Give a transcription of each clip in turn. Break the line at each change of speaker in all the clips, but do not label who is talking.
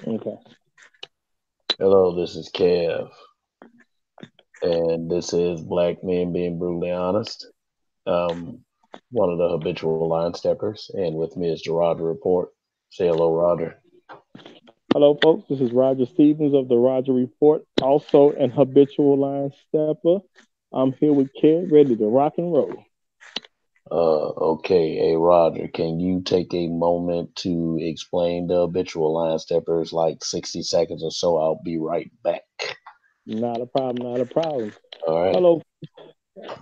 Okay.
Hello, this is Kev, and this is Black Men Being Brutally Honest. Um, One of the habitual line steppers, and with me is the Roger Report. Say hello, Roger.
Hello, folks. This is Roger Stevens of the Roger Report, also an habitual line stepper. I'm here with Kid, ready to rock and roll.
Okay, hey Roger, can you take a moment to explain the habitual line steppers, like 60 seconds or so? I'll be right back.
Not a problem. Not a problem.
All right.
Hello.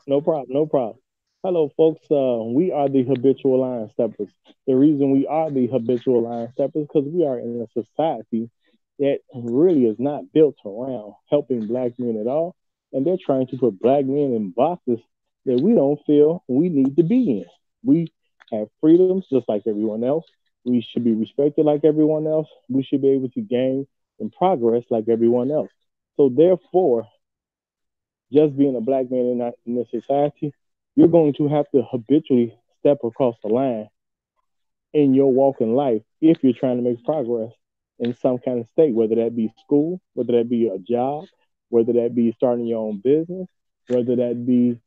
No problem. No problem. Hello, folks. We are the habitual line steppers. The reason we are the habitual line steppers because we are in a society that really is not built around helping black men at all, and they're trying to put black men in boxes that we don't feel we need to be in. We have freedoms just like everyone else. We should be respected like everyone else. We should be able to gain and progress like everyone else. So therefore, just being a black man in this society, you're going to have to habitually step across the line in your walk in life if you're trying to make progress in some kind of state, whether that be school, whether that be a job, whether that be starting your own business, whether that be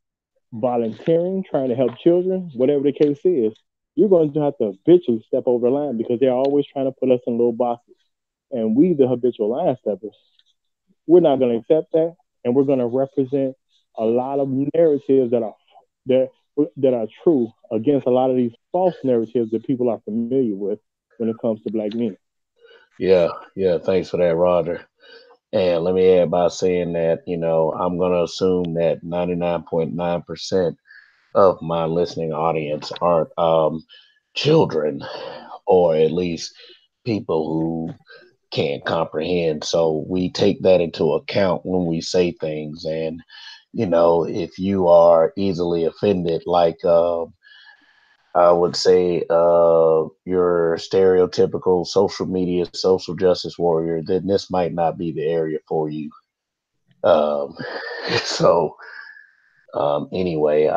volunteering, trying to help children, whatever the case is, you're going to have to habitually step over the line because they're always trying to put us in little boxes. And we, the habitual line steppers, we're not going to accept that, and we're going to represent a lot of narratives that that are true against a lot of these false narratives that people are familiar with when it comes to black men.
Yeah, thanks for that, Roger. And let me add by saying that, I'm going to assume that 99.9% of my listening audience aren't children, or at least people who can't comprehend. So we take that into account when we say things. And, if you are easily offended, like I would say you're stereotypical social media, social justice warrior, then this might not be the area for you. Um, so anyway,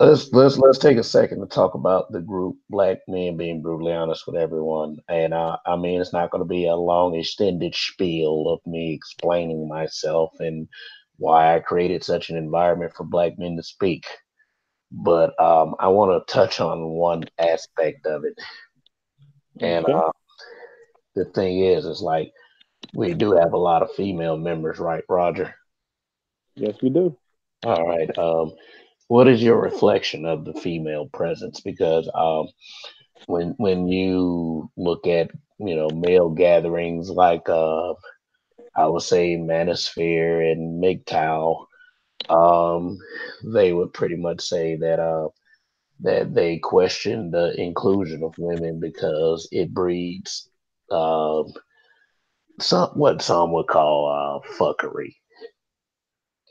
let's take a second to talk about the group Black Men Being Brutally Honest with Everyone. And I mean, it's not going to be a long extended spiel of me explaining myself and why I created such an environment for Black men to speak. But I want to touch on one aspect of it. And
Okay.
the thing is like we do have a lot of female members, right, Roger?
Yes, we do.
All right. What is your reflection of the female presence? Because when you look at male gatherings like I would say Manosphere and MGTOW, um, they would pretty much say that they question the inclusion of women because it breeds um, what some would call fuckery.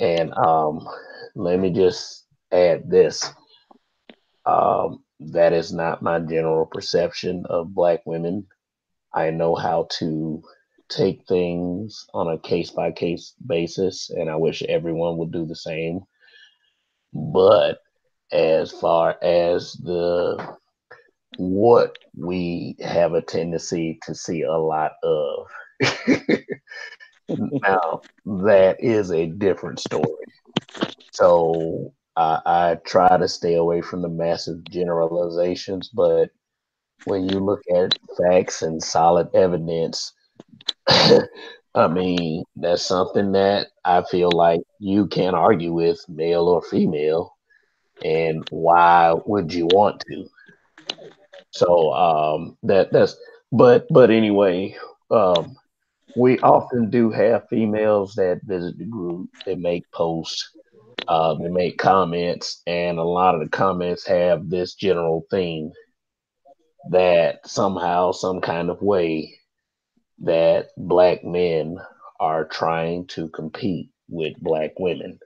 And let me just add this: that is not my general perception of black women. I know how to take things on a case by case basis, and I wish everyone would do the same. But as far as the what we have a tendency to see a lot of, now that is a different story. So I try to stay away from the massive generalizations, but when you look at facts and solid evidence, I mean, that's something that I feel like you can't argue with, male or female. And why would you want to? So but anyway, um, we often do have females that visit the group, they make posts, they make comments, and a lot of the comments have this general theme that somehow, some kind of way, that black men are trying to compete with black women.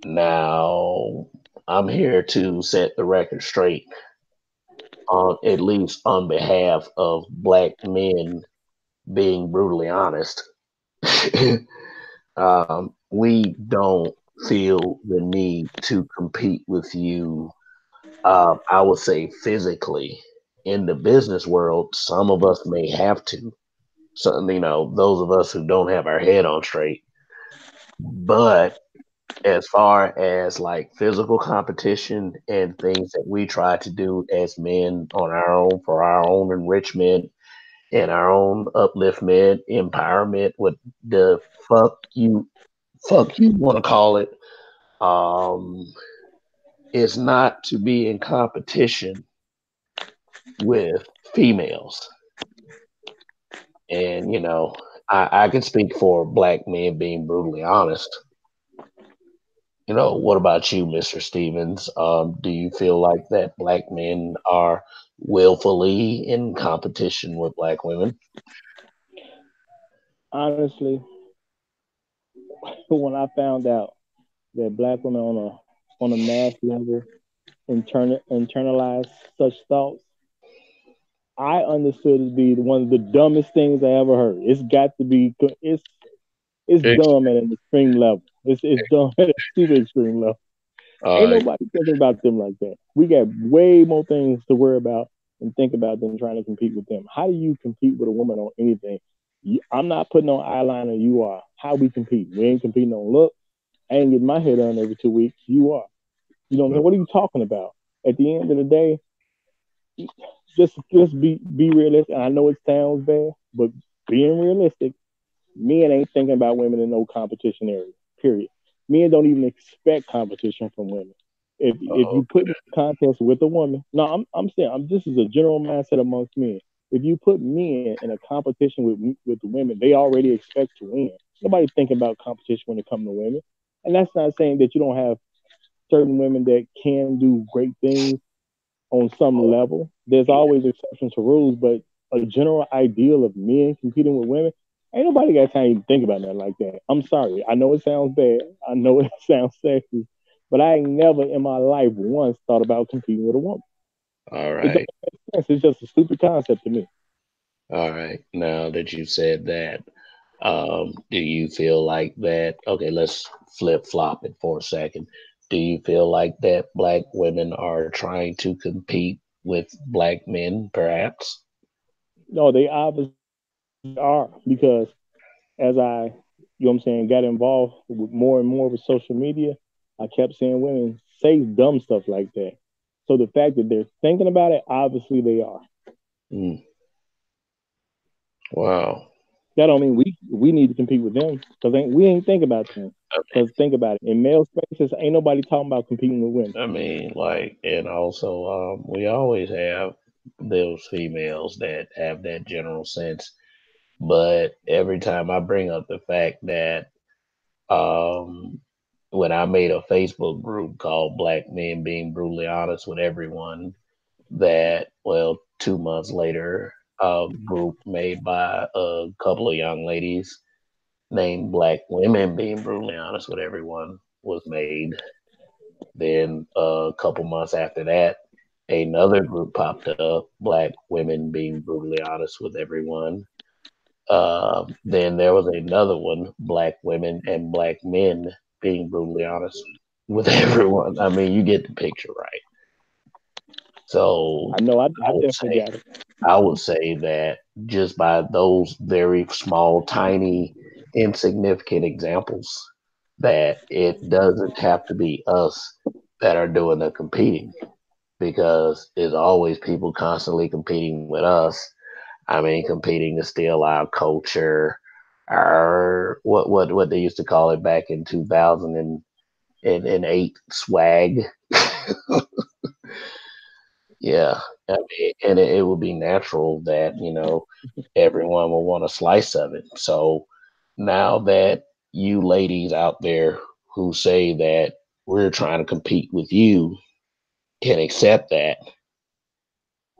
Now, I'm here to set the record straight, at least on behalf of black men being brutally honest. We don't feel the need to compete with you, I would say physically. in the business world, some of us may have to. So, those of us who don't have our head on straight. But as far as like physical competition and things that we try to do as men on our own for our own enrichment and our own upliftment, empowerment, what the fuck you want to call it, um, is not to be in competition with females. And I can speak for black men being brutally honest. What about you, Mr. Stevens? Do you feel like that black men are willfully in competition with black women?
Honestly, when I found out that black women on a mass level internalize such thoughts, I understood it to be one of the dumbest things I ever heard. It's got to be it's
Ex-
dumb at an extreme level. It's dumb at a super extreme level. Ain't
Uh,
nobody thinking about them like that. We got way more things to worry about and think about than trying to compete with them. How do you compete with a woman on anything? I'm not putting on eyeliner. You are. How we compete? We ain't competing on look. I ain't getting my hair done every 2 weeks. You are. You know what I'm saying? What are you talking about? At the end of the day, just be realistic. I know it sounds bad, but being realistic, men ain't thinking about women in no competition area. Period. Men don't even expect competition from women. If
oh,
you put me in a contest with a woman, no, I'm saying this is a general mindset amongst men. If you put men in a competition with the women, they already expect to win. Nobody thinking about competition when it comes to women, and that's not saying that you don't have certain women that can do great things on some level. There's
yeah.
always exceptions to rules, but a general ideal of men competing with women, ain't nobody got time to even think about that like that. I'm sorry. I know it sounds bad. I know it sounds sexy, but I ain't never in my life once thought about competing with a woman.
All
It don't
right.
make sense. It's just a stupid concept to me.
All right. Now that you said that, do you feel like that? Okay, let's flip flop it for a second. Do you feel like that black women are trying to compete with black men, perhaps?
No, they obviously are because as you know what I'm saying, got involved with more and more with social media, I kept seeing women say dumb stuff like that. So the fact that they're thinking about it, obviously they are.
Mm, wow.
That don't mean we need to compete with them because we ain't think about them. Because think about it, in male spaces, ain't nobody talking about competing with women.
I mean, like, and also, we always have those females that have that general sense. But every time I bring up the fact that, um, when I made a Facebook group called Black Men Being Brutally Honest with Everyone, that, well, 2 months later, a group made by a couple of young ladies named Black Women Being Brutally Honest with Everyone was made. Then a couple months after that, another group popped up, Black Women Being Brutally Honest with Everyone. Then there was another one, Black Women and Black Men Being Brutally Honest with Everyone. I mean, you get the picture, right? So
I know
I
I
would
definitely
say
got it.
I would say that just by those very small, tiny, insignificant examples, that it doesn't have to be us that are doing the competing, because there's always people constantly competing with us. I mean, competing to steal our culture, our what they used to call it back in 2008 swag. Yeah, I mean, and it would be natural that everyone will want a slice of it. So now that you ladies out there who say that we're trying to compete with you can accept that,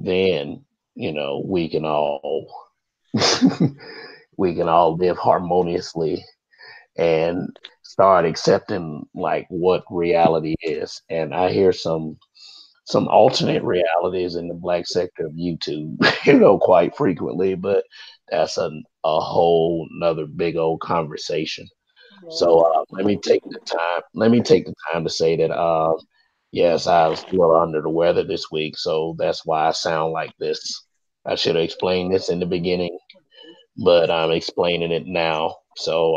then we can all we can all live harmoniously and start accepting like what reality is. And I hear some alternate realities in the black sector of YouTube, quite frequently, but that's a whole another big old conversation. So let me take the time. Let me take the time to say that Yes, I was a little under the weather this week, so that's why I sound like this. I should have explained this in the beginning, but I'm explaining it now, so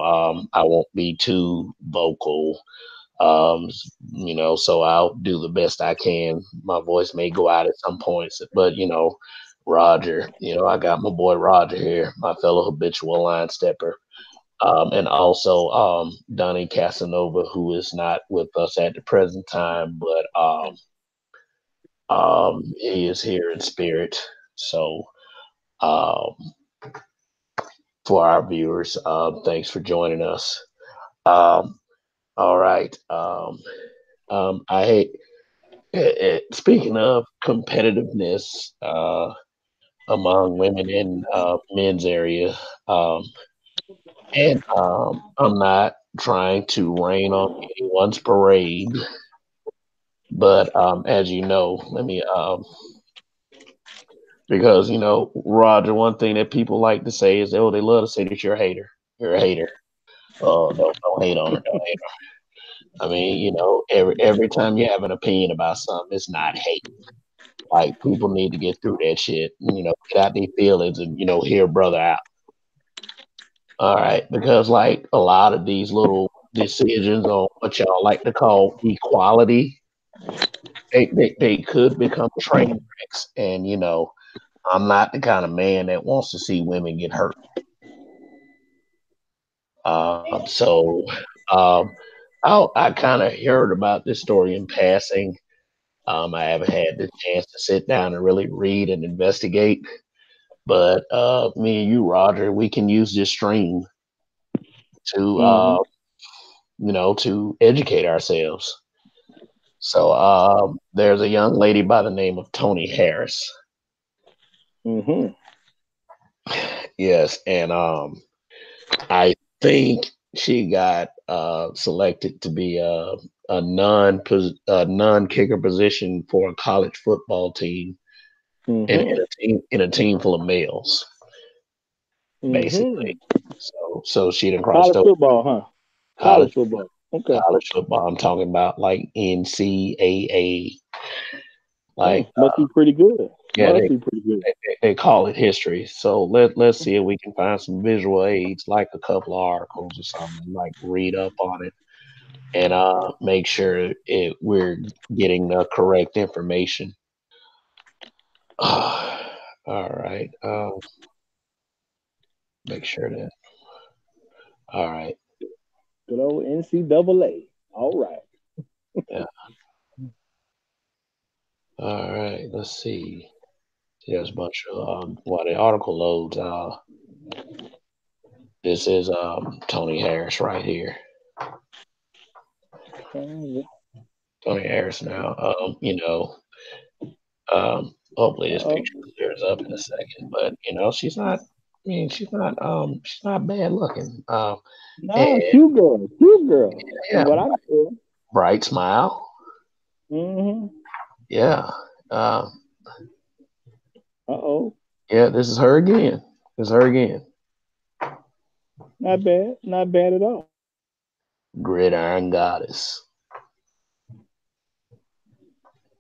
I won't be too vocal. Um, so I'll do the best I can. My voice may go out at some points, but Roger, I got my boy Roger here, my fellow habitual line stepper. And also Donnie Casanova, who is not with us at the present time, but he is here in spirit. So um, for our viewers, thanks for joining us. Um, all right. I hate. Speaking of competitiveness among women in men's area, um, and I'm not trying to rain on anyone's parade, but as you know, let me because Roger, one thing that people like to say is, oh, they love to say that you're a hater. You're a hater. Oh, don't hate on her. Don't hate her. I mean, every time you have an opinion about something, it's not hate. Like people need to get through that shit. Get out their feelings and hear brother out. All right, because like a lot of these little decisions on what y'all like to call equality, they could become train wrecks. And I'm not the kind of man that wants to see women get hurt. So um, I kind of heard about this story in passing. I haven't had the chance to sit down and really read and investigate. But me and you, Roger, we can use this stream to
Mm-hmm.
to educate ourselves. So there's a young lady by the name of Toni Harris.
Mm-hmm.
Yes, and I think she got selected to be a non kicker position for a college football team
Mm-hmm.
in a team full of males,
Mm-hmm.
basically. So she done crossed
College
over
football, huh?
college
College football. Okay.
college football. I'm talking about like NCAA, like
Must be pretty good.
yeah,
Must be pretty good.
they call it history. So let's see if we can find some visual aids, like a couple of articles or something, like read up on it and make sure we're getting the correct information. All right, make sure that. All right,
Good old NCAA. All right.
yeah. All right, let's see. There's a bunch of while the article loads. This is Toni Harris right here. Toni Harris now. Hopefully this
Uh-oh.
picture clears up in a second, but she's not. I mean, she's not bad looking. And
Nah, cute girl. Cute girl. From
yeah,
what I can tell.
bright smile.
Mm-hmm.
Yeah. Uh,
Uh-oh.
yeah, this is her again. This is her again.
Not bad. Not bad at all.
Gridiron goddess.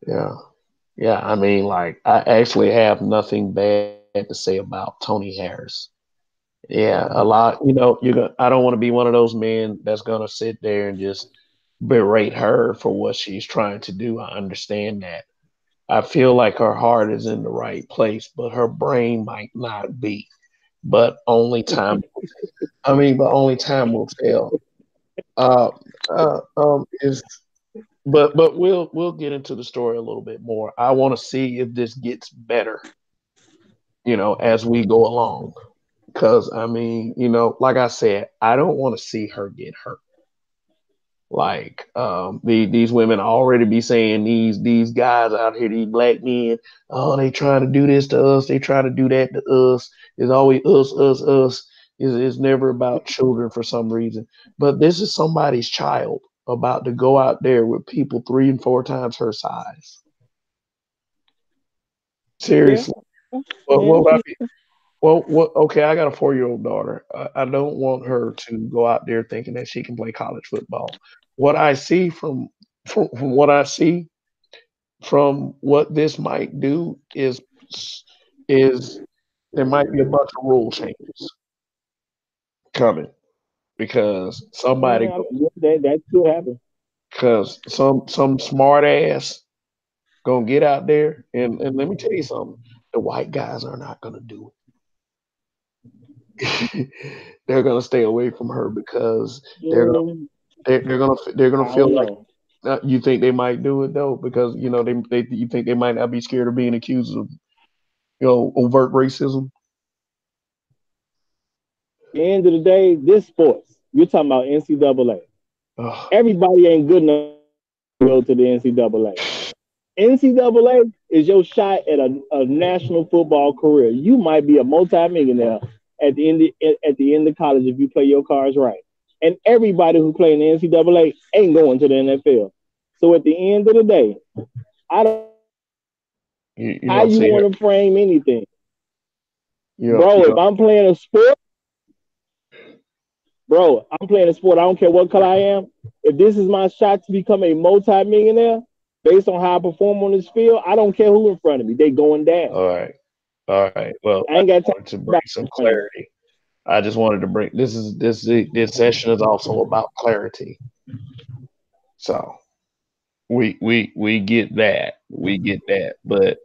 Yeah. Yeah. I mean, like, I actually have nothing bad to say about Toni Harris. Yeah, a lot. I don't want to be one of those men that's gonna sit there and just berate her for what she's trying to do. I understand that. I feel like her heart is in the right place, but her brain might not be. But only time. I mean, but only time will tell. Uh, is but we'll get into the story a little bit more. I want to see if this gets better, as we go along. Because I mean, like I said, I don't want to see her get hurt. Like these women already be saying these guys out here, these black men, oh, they trying to do this to us, they trying to do that to us. It's always us. It's never about children for some reason. But this is somebody's child about to go out there with people 3 and 4 times her size.
Yeah.
Seriously. What
Yeah.
about well, what? Okay, I got a 4-year-old daughter. I don't want her to go out there thinking that she can play college football. What I see from what I see, from what this might do is there might be a bunch of rule changes coming because somebody
That could happen.
because some smart ass gonna get out there and let me tell you something. The white guys are not gonna do it. They're gonna stay away from her because
Mm,
they're gonna
I
feel
don't
like
know.
you think they might do it though because they you think they might not be scared of being accused of overt racism.
At the end of the day, this sports. You're talking about NCAA.
Ugh.
Everybody ain't good enough to go to the NCAA. NCAA is your shot at a national football career. You might be a multimillionaire at the end of college if you play your cards right. And everybody who play in the NCAA ain't going to the NFL. So at the end of the day, I don't
You
how
know,
you
see here,
want to frame anything,
you
bro. If
know,
I'm playing a sport, bro, I'm playing a sport. I don't care what color I am. If this is my shot to become a multimillionaire based on how I perform on this field, I don't care who in front of me. They going down.
all right, all right. Well,
I
I
ain't
just
got time
wanted to bring
about
some
money.
clarity. I just wanted to bring this session is also about clarity. So we get that. We get that. But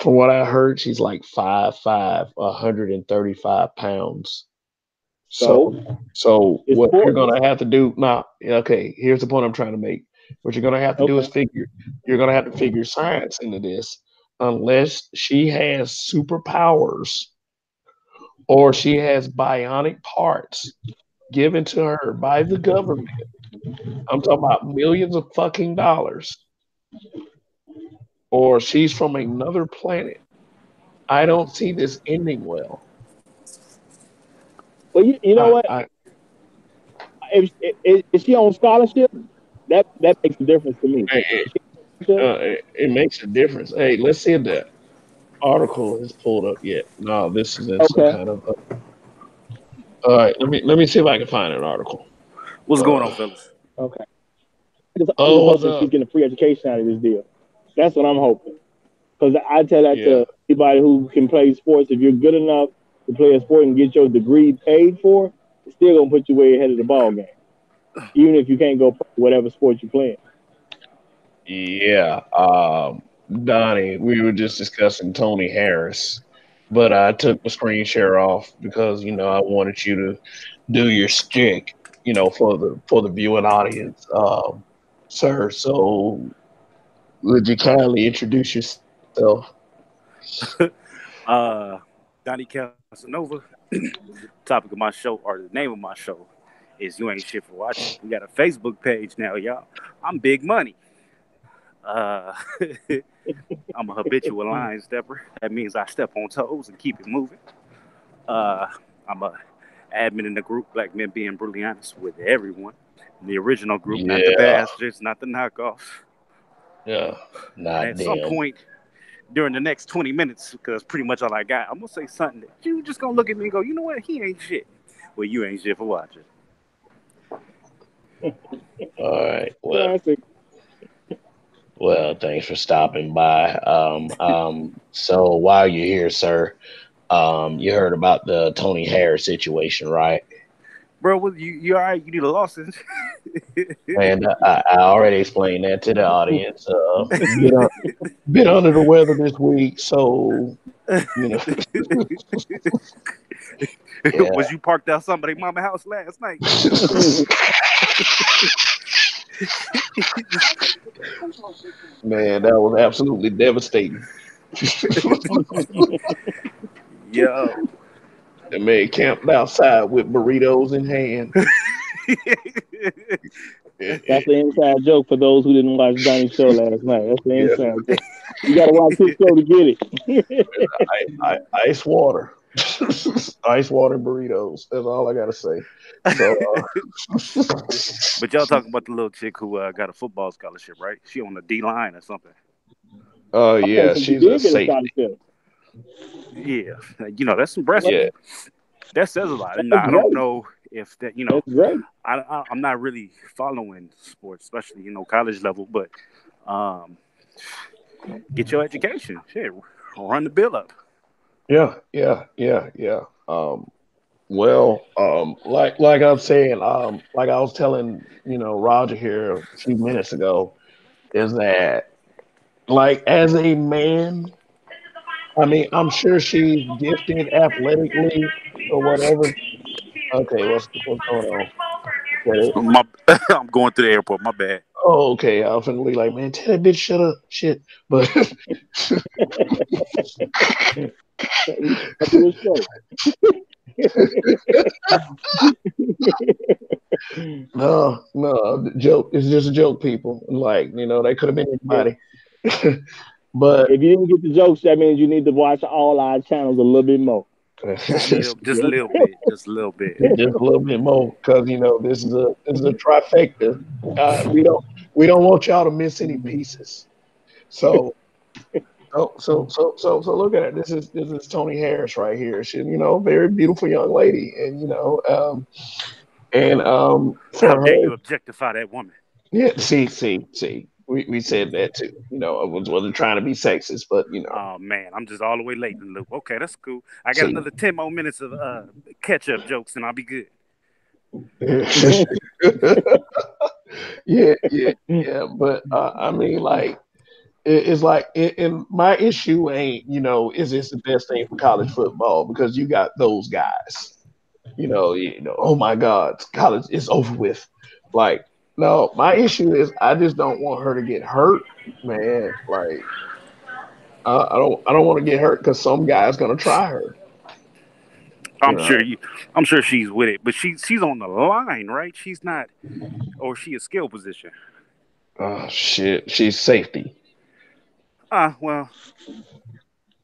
from what I heard, she's like 5'5", 135 pounds. So
So
so
it's
what you're
sports.
gonna have to do now, okay, here's the point I'm trying to make. What you're gonna have to do is
Okay.
figure you're gonna have to figure science into this unless she has superpowers or she has bionic parts given to her by the government. I'm talking about millions of fucking dollars, or she's from another planet. I don't see this ending well.
But you know what?
I
If she on scholarship, that makes a difference to me.
it,
If she on scholarship,
it makes a difference. Hey, let's see if the article is pulled up yet. No, this is in some
okay,
kind of. All right, let me see if I can find an article.
What's going on,
Uh,
fellas?
okay. I'm just
oh, what's
hoping she
up?
getting a free education out of this deal. That's what I'm hoping. Because I tell that
Yeah,
to anybody who can play sports. If you're good enough to play a sport and get your degree paid for, it's still gonna put you way ahead of the ball game. Even if you can't go play whatever sport you're playing.
yeah. Donnie, we were just discussing Toni Harris, but I took the screen share off because I wanted you to do your stick, for the viewing audience, sir. So would you kindly introduce yourself?
Uh, Donnie Casanova. Topic of my show, or the name of my show, is "You Ain't Shit for Watching." We got a Facebook page now, y'all. I'm Big Money. Uh, I'm a habitual line stepper. That means I step on toes and keep it moving. Uh, I'm a admin in the group Black Men Being Brutally Honest with everyone. The original group, not the
Yeah,
bastards, not the knockoffs.
yeah,
And
not
at some
them.
point during the next 20 minutes, because pretty much all I got, I'm gonna say something that you just gonna look at me and go, you know what? He ain't shit. Well, you ain't shit for watching.
All right.
Classic.
Well, thanks for stopping by. So while you're here, sir, you heard about the Tony Harris situation, right?
Bro, you all right? You need a license.
And I already explained that to the audience. Been un- been under the weather this week, so you know, yeah,
Was you parked out somebody's mama house last night?
man, that was absolutely devastating.
Yo.
The man camped outside with burritos in hand.
That's the inside joke for those who didn't watch Donnie's show last night. That's the
Yeah,
inside joke. You got to watch his show to get it.
ice water, ice water burritos. That's all I gotta say. So,
But y'all talking about the little chick who got a football scholarship, right? She on the D line or something.
Okay,
yeah,
so you
she's a
did get a
safety.
scholarship.
Yeah, that's impressive.
Yeah,
That says a lot.
That's
Now I don't
great.
know if that
That's great.
I'm not really following sports, especially college level, but um, Get your education. Shit, run the bill up.
Yeah, yeah, yeah, yeah. Like I'm saying, like I was telling, Roger here a few minutes ago, is that like as a man, I mean, I'm sure she's gifted athletically or whatever. Okay, what's going on? Okay.
My, I'm going to the airport. My bad.
Oh, okay. I was finna be like, man, tell that bitch shut up, shit. But
We got to do a show.
no, no, the joke. It's just a joke, people. Like, they could have been
If,
anybody. But
if you didn't get the jokes, that means you need to watch all our channels a little bit more.
Just a little bit. Just a little bit.
just a little bit more, because this is a trifecta. We don't want y'all to miss any pieces. So so look at it. This is Toni Harris right here. She, very beautiful young lady, and
How
for
dare
her,
you objectify that woman?
yeah. See. We said that too. I wasn't trying to be sexist, but
Oh man, I'm just all the way late in the loop. Okay, that's cool. I got
see.
another 10 more minutes of catch up jokes and I'll be good.
Yeah, yeah, yeah. But I mean, like, it's like, and my issue ain't, is this the best thing for college football? Because you got those guys, oh my God, college is over with. Like, no, my issue is I just don't want her to get hurt, man. Like, I don't want to get hurt because some guy's gonna try her, you
I'm
know.
sure you. I'm sure she's with it, but she's on the line, right? She's not, or she a skill position.
Oh shit, she's safety.
Well,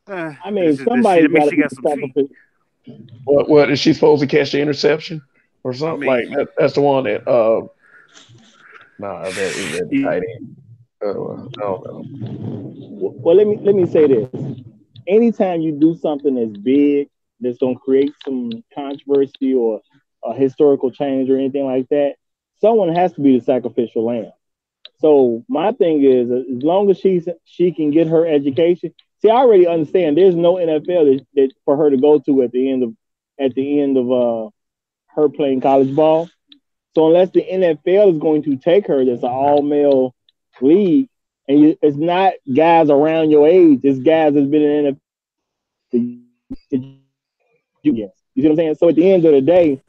I
this
mean,
is this. She,
somebody's
that
got
means
to
she
be
got
the
some feet.
sacrifice.
What is she supposed to catch the interception or
I
something
mean,
like that? That's the one that nah, that is that the tight end. I don't know.
Well, let me say this. Anytime you do something that's big, that's gonna create some controversy or a historical change or anything like that, someone has to be the sacrificial lamb. So my thing is, as long as she can get her education. See, I already understand. There's no NFL that for her to go to at the end of her playing college ball. So unless the NFL is going to take her, that's an all male league, and it's not guys around your age. It's guys that's been in the NFL that you can compete against. You see what I'm saying? So at the end of the day,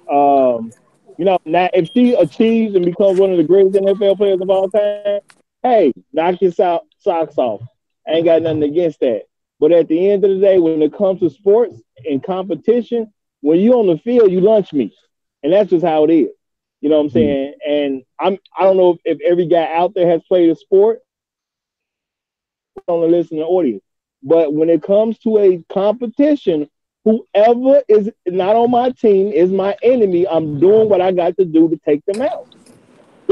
now if she achieves and becomes one of the greatest NFL players of all time, hey, knock your socks off. I ain't got nothing against that. But at the end of the day, when it comes to sports and competition, when you on the field, you lunch meat, and that's just how it is. You know what I'm
Mm.
saying? And I don't know if every guy out there has played a sport on the listening audience, but when it comes to a competition, whoever is not on my team is my enemy. I'm doing what I got to do to take them out.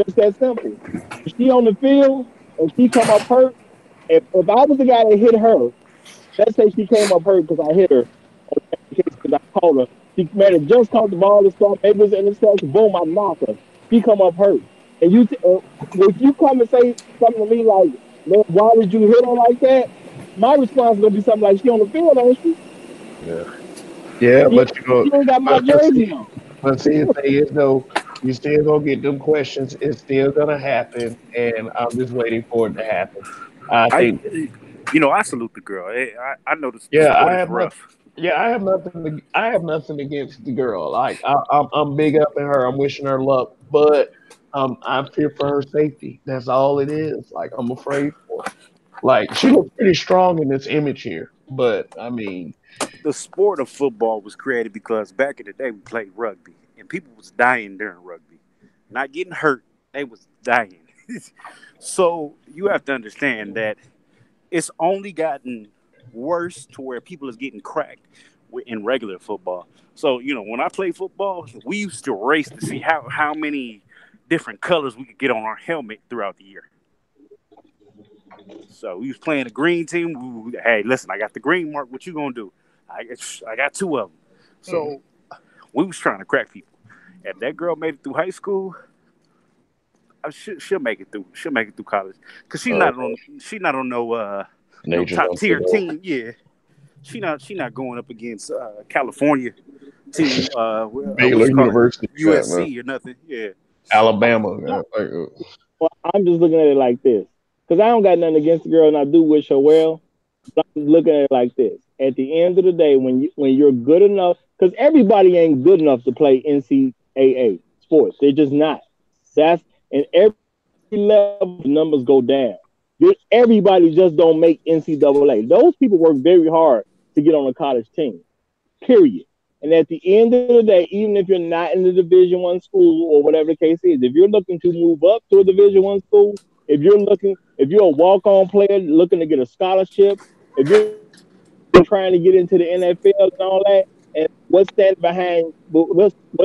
Just that simple. If she on the field and she come up hurt, if I was the guy that hit her, let's say she came up hurt because I hit her, because I called her. She might have just caught the ball and stuff. Maybe it's an interception. Boom, I knock her. She come up hurt. And if you come and say something to me like, man, why did you hit her like that? My response is gonna be something like, she on the field, ain't she?
Yeah, yeah,
She, she ain't got my
but see,
jersey on.
the thing is though, you still gonna get them questions. It's still gonna happen, and I'm just waiting for it to happen. I
I,
think,
I salute the girl. I know the
yeah,
sport is rough.
I have nothing. I have nothing against the girl. Like, I'm big up in her. I'm wishing her luck, but I fear for her safety. That's all it is. Like, I'm afraid for her. Like, she looks pretty strong in this image here, but I mean,
The sport of football was created because back in the day we played rugby and people was dying during rugby, not getting hurt. They was dying. So you have to understand that it's only gotten worse to where people is getting cracked in regular football. So when I played football, we used to race to see how many different colors we could get on our helmet throughout the year. So we was playing the green team. Hey, listen, I got the green mark. What you gonna do? I got two of them.
hmm,
So we was trying to crack people. If that girl made it through high school, she'll make it through. She'll make it through college because
Okay.
she's not on no
Nature's
top
gonna take
tier
over.
team. Yeah, she not going up against California team. What
Baylor
you call it,
University, man.
USC or nothing. Yeah.
Alabama.
Well, I'm just looking at it like this because I don't got nothing against the girl, and I do wish her well. But I'm looking at it like this: at the end of the day, when you're good enough, because everybody ain't good enough to play NCAA sports, they're just not. That's and every level the numbers go down. Everybody just don't make NCAA. Those people work very hard to get on a college team. Period. And at the end of the day, even if you're not in the Division 1 school or whatever the case is, if you're looking to move up to a Division 1 school, if you're a walk-on player looking to get a scholarship, if you're trying to get into the NFL and all that, and what's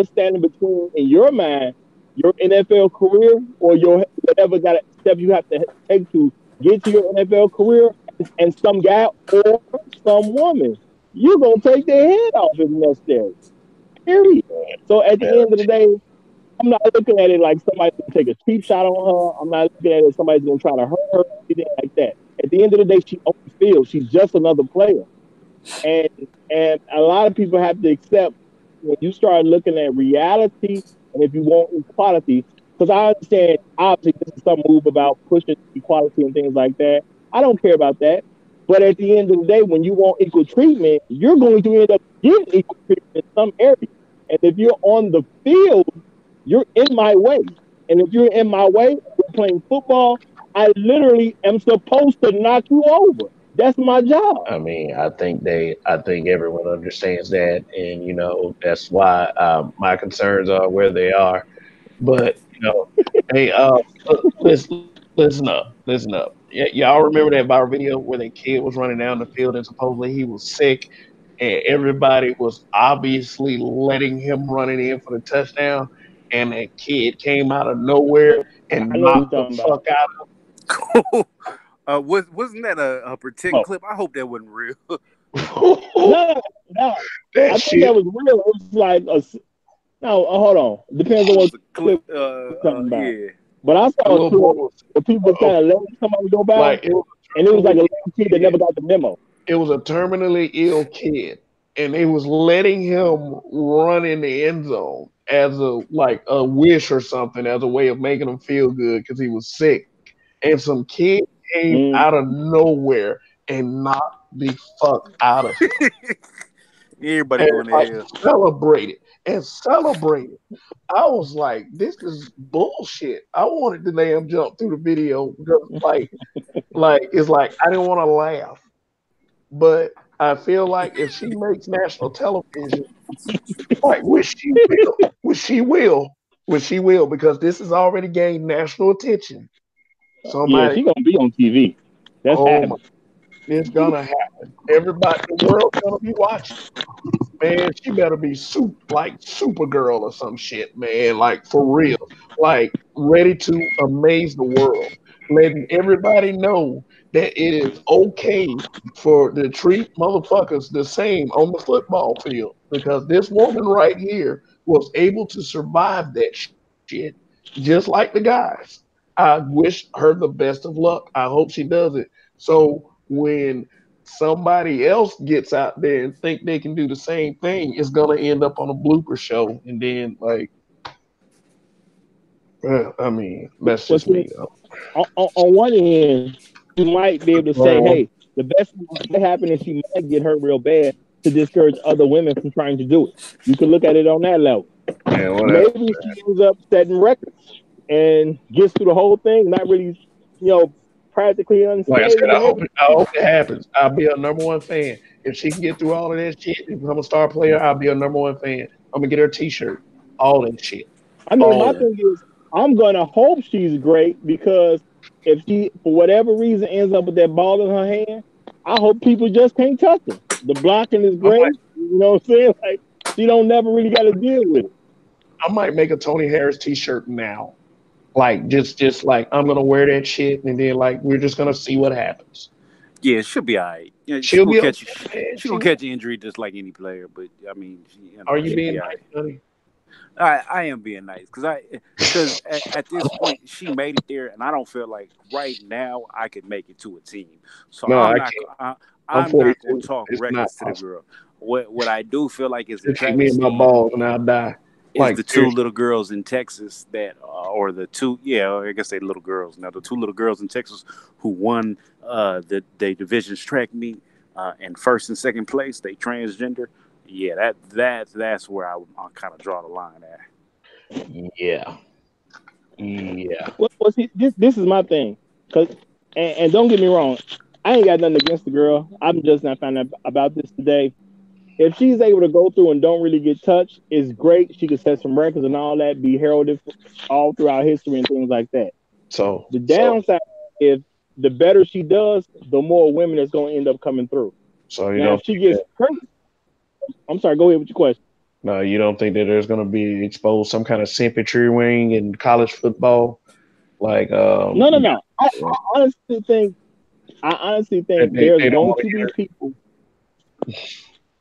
standing between in your mind your NFL career or your whatever got step you have to take to get to your NFL career, and some guy or some woman, you're gonna take their head off if necessary. Period. So at
Yeah,
the end of the day, I'm not looking at it like somebody's gonna take a cheap shot on her. I'm not looking at it as somebody's gonna try to hurt her or anything like that. At the end of the day, she on the field. She's just another player. And and a lot of people have to accept when you start looking at reality and if you want equality, because I understand obviously this is some move about pushing equality and things like that. I don't care about that. But at the end of the day, when you want equal treatment, you're going to end up getting equal treatment in some areas. And if you're on the field, you're in my way. And if you're in my way, we're playing football, I literally am supposed to knock you over. That's my job.
I mean, I think everyone understands that, and that's why my concerns are where they are. But hey, listen up, listen up. Y'all remember that viral video where that kid was running down the field and supposedly he was sick, and everybody was obviously letting him running in for the touchdown, and that kid came out of nowhere and
I know what you're
knocked the
talking about.
fuck out
Wasn't that a pretend
Oh,
clip? I hope that wasn't real.
of him.
no, no.
That
I think
shit.
that was real. It was like no. Hold on. Depends on
It
what
was a
clip
clip.
you're talking about.
Yeah.
But I
The
saw a
little
clip
boy was
where people
uh,
kind of letting somebody go by,
like it was
and it
a
was like a
terminally
little kid that
ill
never
kid.
got the memo.
It was a terminally ill kid, and they was letting him run in the end zone as a wish or something, as a way of making him feel good because he was sick. And some kid came
Mm.
out of nowhere and knocked the fuck out of him,
Everybody
and
going
like
to hell.
celebrated and celebrated. I was like, this is bullshit. I wanted to damn jump through the video because like it's like I didn't want to laugh, but I feel like if she makes national television, like which she will, which she will, because this has already gained national attention.
Yeah,
Somebody,
she gonna be on TV. That's
oh my,
happening.
it's gonna happen. Everybody, the world's gonna be watching. Man, she better be like Supergirl or some shit, man. Like for real. Like ready to amaze the world. Letting everybody know that it is okay for to treat motherfuckers the same on the football field. Because this woman right here was able to survive that shit just like the guys. I wish her the best of luck. I hope she does it. So when somebody else gets out there and think they can do the same thing, it's gonna end up on a blooper show, and then I mean, that's
Well,
just
see,
me though.
on one end, you might be able to say,
Well,
hey, the best thing that might happen is she might get hurt real bad to discourage other women from trying to do it. You can look at it on that level.
man, whatever.
Maybe she ends up setting records and gets through the whole thing, not really, you know, practically
Like I
unscathed
said,
and
I
everything.
hope it happens. I'll be a number 1 fan if she can get through all of that shit and become a star player. I'll be a number 1 fan. I'm gonna get her a T-shirt, all that shit,
I mean,
all
my
of it.
Yeah.
thing is, I'm gonna hope she's great because if she, for whatever reason, ends up with that ball in her hand, I hope people just can't touch her. The blocking is
I might
great. You know what I'm saying? Like she don't never really got to deal with it.
I might make a Tony Harris T-shirt now. Like just like I'm gonna wear that shit, and then like we're just gonna see what happens.
Yeah, she'll be all right. Yeah,
She'll be okay, man.
she
She
gonna
will.
catch an injury just like any player. But I mean,
Are you
she'll
being
be all
nice,
right.
honey?
I am being nice because at this point she made it there, and I don't feel like right now I could make it to a team. So
No,
I'm
I
not
can't. I'm
I'm not going to
42.
talk
It's not
reckless to the
possible.
girl. What I do feel like is a
Just keep me in my
travesty
balls and I'll die.
is
Like
the two
seriously.
little girls in Texas that, or the two, yeah, I guess they little girls now. The two little girls in Texas who won the divisions track meet in first and second place. They transgender. Yeah, that's where I kind of draw the line at.
Yeah. Yeah.
Well, see, this is my thing, cause and don't get me wrong, I ain't got nothing against the girl. I'm just not finding out about this today. If she's able to go through and don't really get touched, it's great. She could set some records and all that, be heralded all throughout history and things like that. The
So
downside, if the better she does, the more women that's going to end up coming through.
so you
Now,
don't
if she
think
gets
that
hurt, I'm sorry. Go ahead with your question.
no, you don't think that there's gonna be exposed some kind of sympatry ring in college football? Like
No, no,
you
no.
got
I honestly think there's
they don't
going
want to
to
get
be
hurt.
people.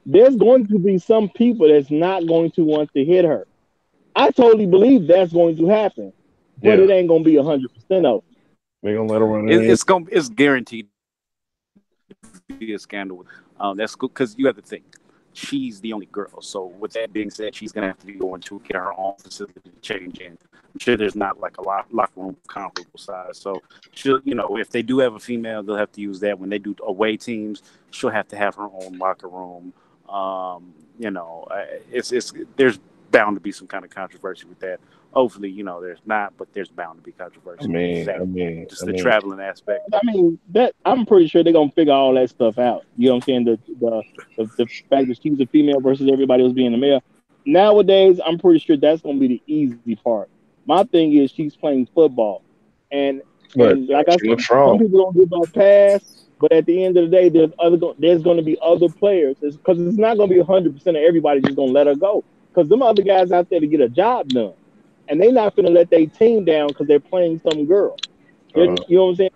There's going to be some people that's not going to want to hit her. I totally believe that's going to happen, but
Yeah.
it ain't going to be 100% of them.
They're gonna let her run
It,
in.
it's going it's guaranteed to be a scandal. That's good because you have to think she's the only girl. So with that being said, she's gonna have to be going to get her own facility to change in. I'm sure there's not like a locker room comparable size. So she'll, if they do have a female, they'll have to use that. When they do away teams, she'll have to have her own locker room. It's there's bound to be some kind of controversy with that. Hopefully, there's not, but there's bound to be
I
controversy with
mean, I
that.
mean,
Just
I
the
mean,
traveling aspect.
I mean, that I'm pretty sure they're gonna figure all that stuff out. You know what I'm saying? The fact that she's a female versus everybody else being a male. Nowadays, I'm pretty sure that's gonna be the easy part. My thing is she's playing football, and
but
like I
she
said,
looks
some
strong.
people don't give a pass, but at the end of the day, there's going to be other players because it's not going to be 100% of everybody just going to let her go because them other guys out there to get a job done, and they're not going to let their team down because they're playing some girl.
Uh,
You know what I'm saying?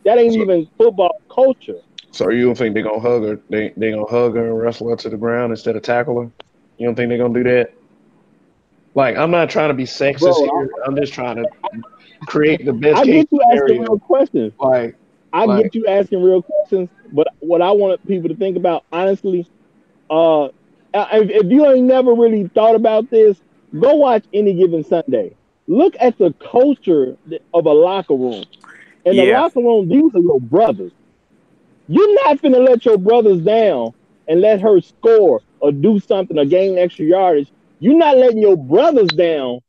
That ain't
so,
even football culture,
so you don't think they're gonna hug her? They gonna hug her and wrestle her to the ground instead of tackle her? You don't think they're gonna do that? Like, I'm not trying to be sexist
bro.
here. I'm just trying to create the best
I
case
get you asking
scenario.
real questions.
Like,
I
like,
get you asking real questions, but what I want people to think about, honestly, Uh, if you ain't never really thought about this, go watch Any Given Sunday. Look at the culture of a locker room. In the
Yeah,
locker room, these are your brothers. You're not finna let your brothers down and let her score or do something or gain extra yardage. You're not letting your brothers down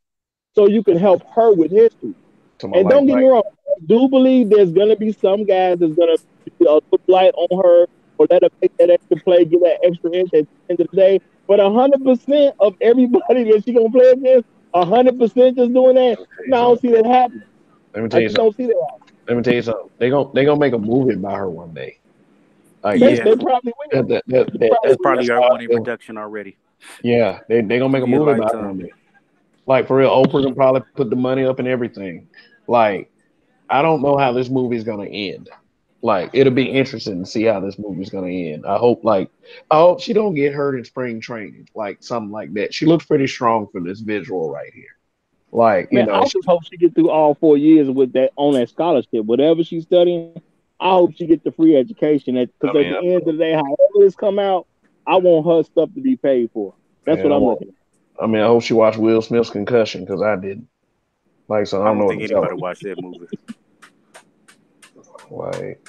so you can help her with history.
to my
And
like,
don't get me
like,
wrong, I do believe there's gonna be some guys that's gonna be a little light on her or let her make that extra play, get that extra inch at the end of the day. But 100% of everybody that she gonna play against, 100% just doing that.
let me tell you
No, I don't
something.
see that happening.
Let me tell
I
you
just
something.
don't see that happening.
Let me tell you something. They gonna make a movie about her one day. Like
They,
yeah.
they probably will. They probably
It's
will.
probably
that's how I
one in
feel.
production already.
Yeah, they gonna make a
Could be a
movie about her one
lifetime.
day. Like for real, Oprah can probably put the money up and everything. Like I don't know how this movie is gonna end. Like it'll be interesting to see how this movie's gonna end. I hope she don't get hurt in spring training, like something like that. She looks pretty strong for this visual right here. Like
Man, I just hope she get through all 4 years with that on that scholarship. Whatever she's studying, I hope she get the free education. Because
I
at
mean,
the end of the day, however this come out, I want her stuff to be paid for. That's
man,
what I'm looking at.
I hope she watched Will Smith's Concussion because I didn't. Like, so I
I
don't
don't
know
think
what to tell
anybody
her.
watched that movie.
Like,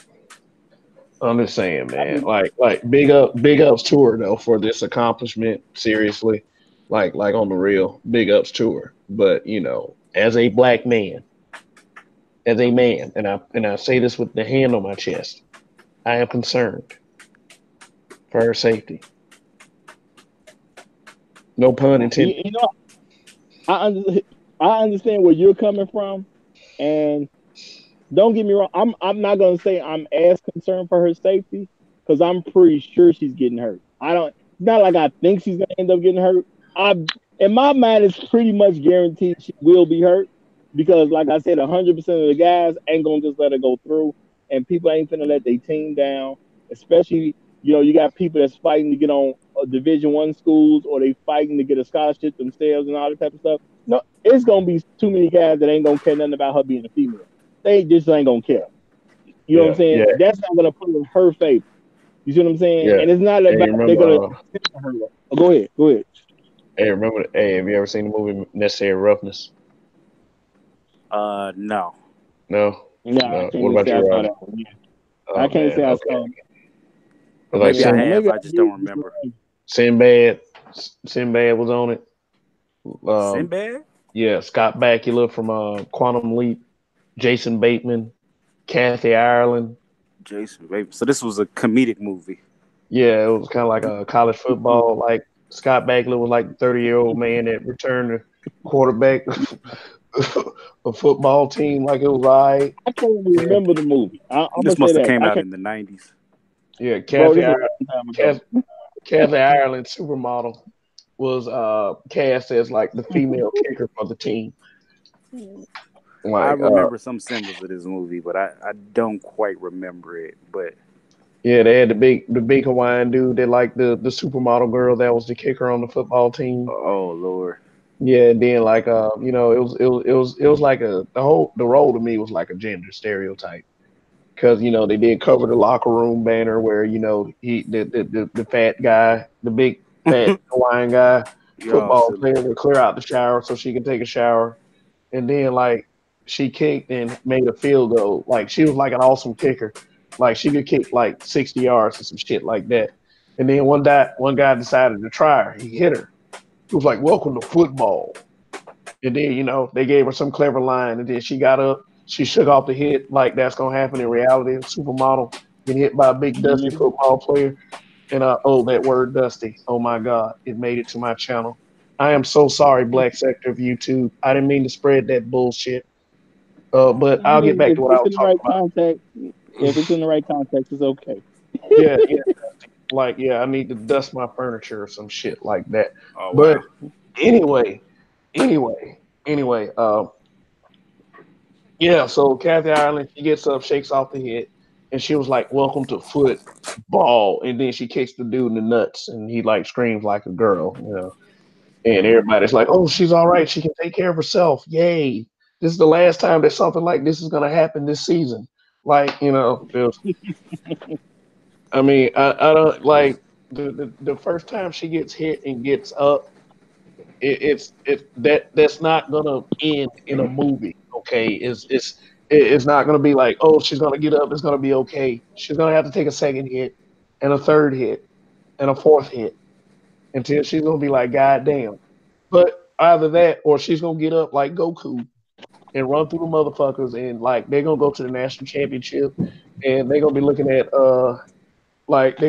I'm just saying,
I
man.
mean,
Like big ups to her though for this accomplishment. Seriously, like on the real, big ups to her. But as a black man, as a man, and I say this with the hand on my chest, I am concerned for her safety. No pun intended.
you know, I under, I understand where you're coming from, and don't get me wrong. I'm not gonna say I'm as concerned for her safety because I'm pretty sure she's getting hurt. I don't. It's not like I think she's gonna end up getting hurt. I In my mind, it's pretty much guaranteed she will be hurt because, like I said, 100% of the guys ain't gonna just let her go through, and people ain't finna let their team down, especially. You got people that's fighting to get on Division 1 schools, or they fighting to get a scholarship themselves and all that type of stuff. No, it's gonna be too many guys that ain't gonna care nothing about her being a female. They just ain't gonna care. You know what I'm
Yeah,
saying?
yeah,
That's not gonna put in her favor. You see what I'm saying?
yeah.
And it's not
Hey,
about
you
they're
remember?
gonna censor her. Oh, go ahead, go ahead.
Hey, remember? Hey, have you ever seen the movie Necessary Roughness?
No.
No,
No, I
no.
can't
What
even
about
say
you,
I saw
Roger?
that one. Yeah. I
Oh
can't
man,
say I
okay.
saw it.
But like
Maybe I
Or
have.
maybe I
I just
did.
don't remember.
Sinbad, Sinbad was on it. Um,
Sinbad?
yeah, Scott Bakula from Quantum Leap, Jason Bateman, Kathy Ireland.
Jason Bateman. So this was a comedic movie.
Yeah, it was kind of like a college football. Like Scott Bakula was like the 30-year-old man that returned the quarterback a football team like it was all right.
I can't even
Yeah,
remember the movie. I'm gonna
This
say
must have
that
came
I
out
can't.
in the 90s.
yeah.
Bro, this is a long time ago.
Kathy Ireland, supermodel, was cast as like the female kicker for the team.
I
Like
remember some symbols of this movie, but I don't quite remember it. But
yeah, they had the big Hawaiian dude that like the supermodel girl that was the kicker on the football team.
oh Lord.
Yeah, and then like it was like the role to me was like a gender stereotype because they did cover the locker room banner where he the fat guy, the big fat Hawaiian guy,
Y'all
football
silly.
player would clear out the shower so she can take a shower, and then like she kicked and made a field goal. Like she was like an awesome kicker, like she could kick like 60 yards or some shit like that. And then one guy decided to try her. He hit her. He was like, "Welcome to football." And then, they gave her some clever line, and then she got up, she shook off the hit like that's gonna happen in reality. Supermodel getting hit by a big dusty
Mhm.
football player, and oh, that word dusty. Oh my God, it made it to my channel. I am so sorry, Black Sector of YouTube. I didn't mean to spread that bullshit. But
I
I'll get
mean,
back
if
to what I
it's
was
in the
talking
right
about.
context, if it's in the right context, it's okay.
Yeah, yeah, like yeah, I need to dust my furniture or some shit like that.
Oh
But
wow.
anyway, anyway, yeah, so Kathy Ireland, she gets up, shakes off the hit, and she was like, "Welcome to football." And then she kicks the dude in the nuts, and he like screams like a girl. And everybody's like, "Oh, she's all right. She can take care of herself. Yay! This is the last time that something like this is gonna happen this season." Like, I mean, I don't like the first time she gets hit and gets up. That's not gonna end in a movie. Okay, it's not gonna be like, oh, she's gonna get up, it's gonna be okay. She's gonna have to take a second hit and a third hit and a fourth hit until she's gonna be like, God damn. But either that or she's gonna get up like Goku and run through the motherfuckers, and like they're gonna go to the national championship, and they're gonna be looking at her like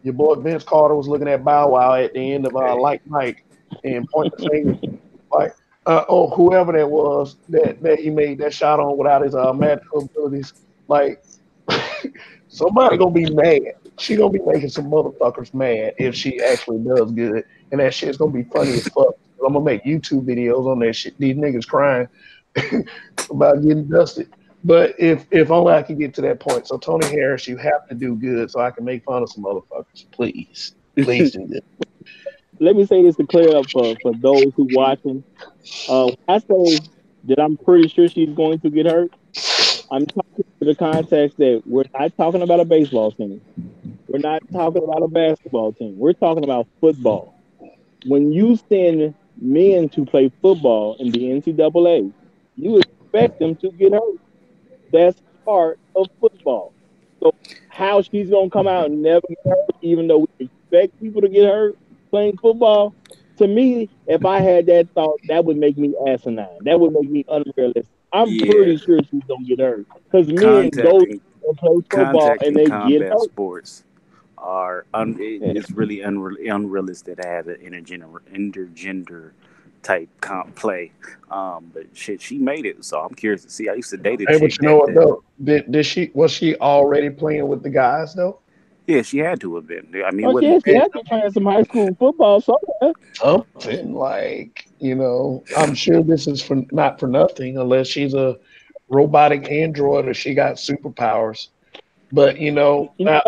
your boy Vince Carter was looking at Bow Wow at the end of Like Mike and pointing the finger like whoever that was that he made that shot on without his magical abilities. Like somebody gonna be mad. She gonna be making some motherfuckers mad if she actually does good, and that shit's gonna be funny as fuck. I'm gonna make YouTube videos on that shit. These niggas crying about getting dusted. But if only I could get to that point. So Tony Harris, you have to do good so I can make fun of some motherfuckers. Please. Please do good.
Let me say this to clear up for those who watching. I say that I'm pretty sure she's going to get hurt. I'm talking to the context that we're not talking about a baseball team. We're not talking about a basketball team. We're talking about football. When you send men to play football in the NCAA, you expect them to get hurt. That's part of football. So how she's gonna come out and never get hurt, even though we expect people to get hurt playing football, to me, if I had that thought, that would make me asinine. That would make me unrealistic. I'm
Yeah.
pretty sure she's gonna get hurt because men go
Contacting
and play football and
contacting
they get
combat
hurt.
sports it's really unrealistic to have an intergender type comp play. But shit, she made it, so I'm curious to see. I used to date a
Hey, but
chick
you know what
that
though? Did she was she already playing with the guys though?
yeah, she had to have been. I mean,
Oh
what?
yeah, she
And
had to be playing some high school football somewhere.
something like, I'm sure this is for not for nothing unless she's a robotic android or she got superpowers. But you know,
You know,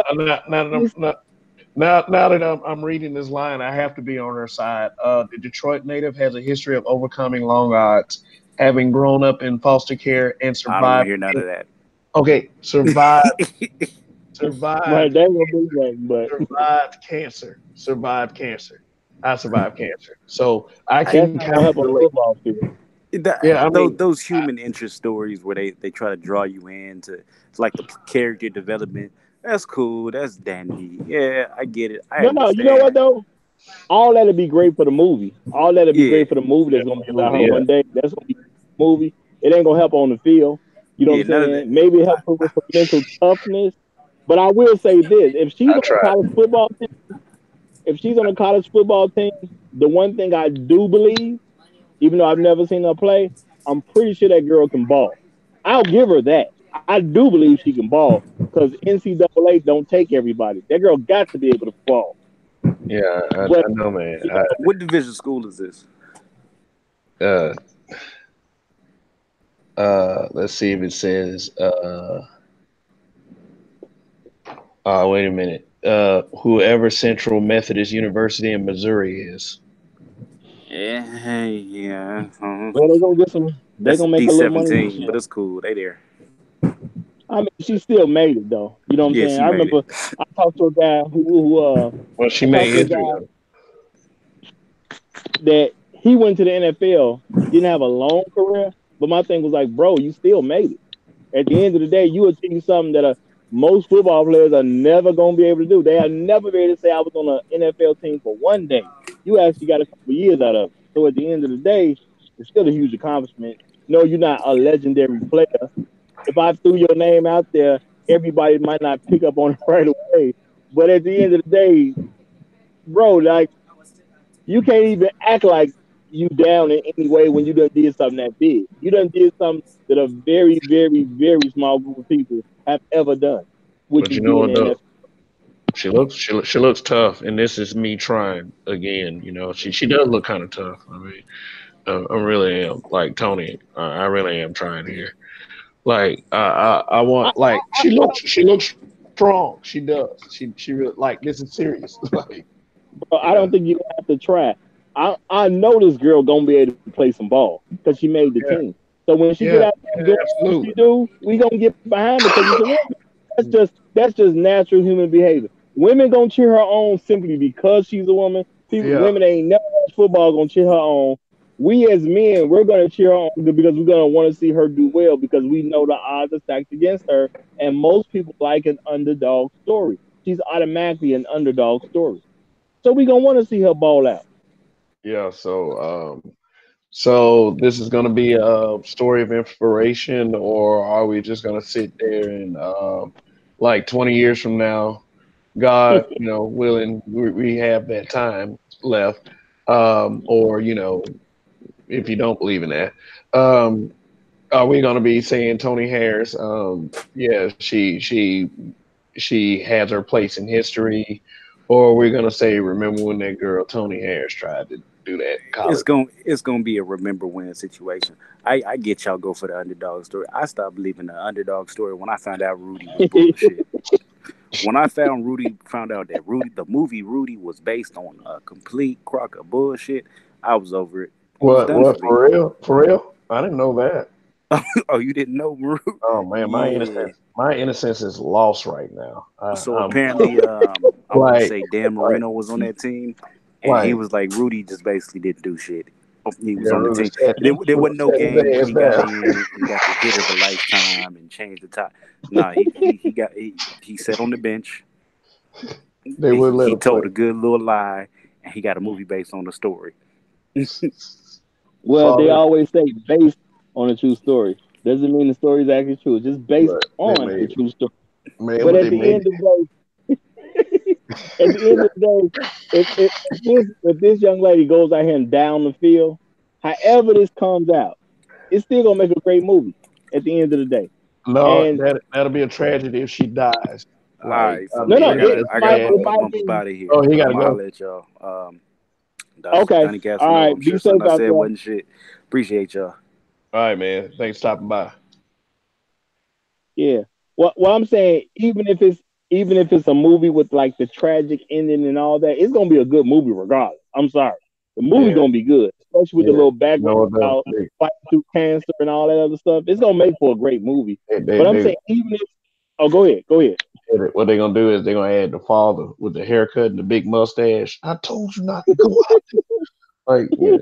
now that I'm reading this line, I have to be on her side. The Detroit native has a history of overcoming long odds, having grown up in foster care and
I don't want to
survived.
hear none of that.
Okay, survived,
right, that ain't gonna be nothing, but
survived cancer. I survived cancer, so I
I,
can
that's
kind
not gonna
of
help on the
relate.
football field.
Yeah, I mean,
those human interest stories where they try to draw you in to it's like the character development. That's cool. That's dandy. Yeah, I get it. I
No, no, you know
understand.
what though? All that'll be great for the movie. All that'll be
Yeah,
great for the movie
yeah,
that's gonna be about her
movie, yeah,
one day. That's gonna be a movie. It ain't gonna help on the field. You know what
yeah.
I'm
None of that.
saying? Maybe help her with some mental toughness. But I will say this: if she's
I
on a
tried.
college football team, if she's on a college football team, the one thing I do believe, even though I've never seen her play, I'm pretty sure that girl can ball. I'll give her that. I do believe she can ball because NCAA don't take everybody. That girl got to be able to ball.
Yeah,
But
I know, man.
you know,
What division school is this?
Uh, let's see if it says. Wait a minute. Whoever Central Methodist University in Missouri is.
Yeah, yeah.
well, they're gonna get some. They're
That's
gonna make a little money this
D17,
year.
but it's cool. They there.
I mean, she still made it though. You know what I'm
Yeah,
saying?
she
I
made it.
remember I talked to a guy
Well, she
I talked
made
to a
history
guy
though.
that he went to the NFL, didn't have a long career, but my thing was like, bro, you still made it. At the end of the day, you achieved something that most football players are never gonna be able to do. They are never be able to say I was on an NFL team for one day. You actually got a couple of years out of it. So at the end of the day, it's still a huge accomplishment. No, you're not a legendary player. If I threw your name out there, everybody might not pick up on it right away. But at the end of the day, bro, like you can't even act like you down in any way when you done did something that big. You done did something that a very, very, very small group of people have ever done, which
But
is
you know
being
what
in
though?
NFL.
She looks tough, and this is me trying again. You know, she does look kind of tough. I mean, I really am like Tony. I really am trying here. Like I
I,
want like she looks strong. She does. She really like this is serious. Like you
bro, I
know.
don't think you have to try. I know this girl gonna be able to play some ball because she made the
Yeah,
team. So when she get
yeah,
out there
yeah,
doing what she
absolutely.
do, we gonna get behind her because it's a woman. That's just natural human behavior. Women gonna cheer her on simply because she's a woman. People,
Yeah,
women ain't never watched football gonna cheer her on. We as men, we're gonna cheer her on because we're gonna want to see her do well because we know the odds are stacked against her. And most people like an underdog story. She's automatically an underdog story. So we gonna want to see her ball out.
yeah. So this is gonna be a story of inspiration, or are we just gonna sit there and like 20 years from now, God, willing, we have that time left, or if you don't believe in that, um, are we gonna be saying Tony Harris? Yeah, she has her place in history, or are we gonna say, remember when that girl Tony Harris tried to do that in college?
It's gonna be a remember when situation. I get y'all go for the underdog story. I stopped believing the underdog story when I found out Rudy was bullshit. When I found out that Rudy, the movie Rudy, was based on a complete crock of bullshit, I was over it. It was done for
What
me.
for real? For real? I didn't know that.
Oh, you didn't know, Rudy?
Oh man,
Yeah.
my innocence is lost right now.
So
I'm
apparently, I want to
like,
say Dan
like,
Marino was on that team, and he
like,
was like Rudy just basically didn't do shit. He was
yeah,
on the
Rudy
team.
sat,
There
Rudy
wasn't no
sat his
game where
ass
he got
down.
in and got the hit of a lifetime and changed the top. Nah, he sat on the bench.
They would let
He
him play.
told a good little lie, and he got a movie based on the story.
Well, they
Father,
always say based on a true story. Doesn't mean the story is actually true. It's just based
but they
on a
made
true story.
man,
But
but
at
they
the
made
end of the day, at the end of the day, if this young lady goes out here and down the field, however this comes out, it's still gonna make a great movie at the end of the day.
no.
And
That'll be a tragedy if she dies.
All
Like,
right,
I
fellas,
no,
mean,
no,
I
you know,
gotta
it
that's
I gotta
might
sad.
it
bump
might
bump up
be
out of here,
Oh, he
but
gotta
I'm gonna
go.
holler at y'all.
okay.
Donnie
All
Casanova.
right,
I'm
be
sure
safe
something I
out
said
there.
wasn't shit. Appreciate y'all.
All right, man. Thanks for stopping by.
Yeah. what I'm saying, even if it's a movie with like the tragic ending and all that, it's gonna be a good movie regardless. I'm sorry, the movie
Yeah,
gonna be good, especially with the
yeah.
little
You know
background
what though?
about fighting through cancer and all that other stuff. It's gonna make for a great movie. But I'm
They
saying, even if oh, go ahead, go ahead.
what they're gonna do is they're gonna add the father with the haircut and the big mustache. I told you not to go out there. Like, yeah.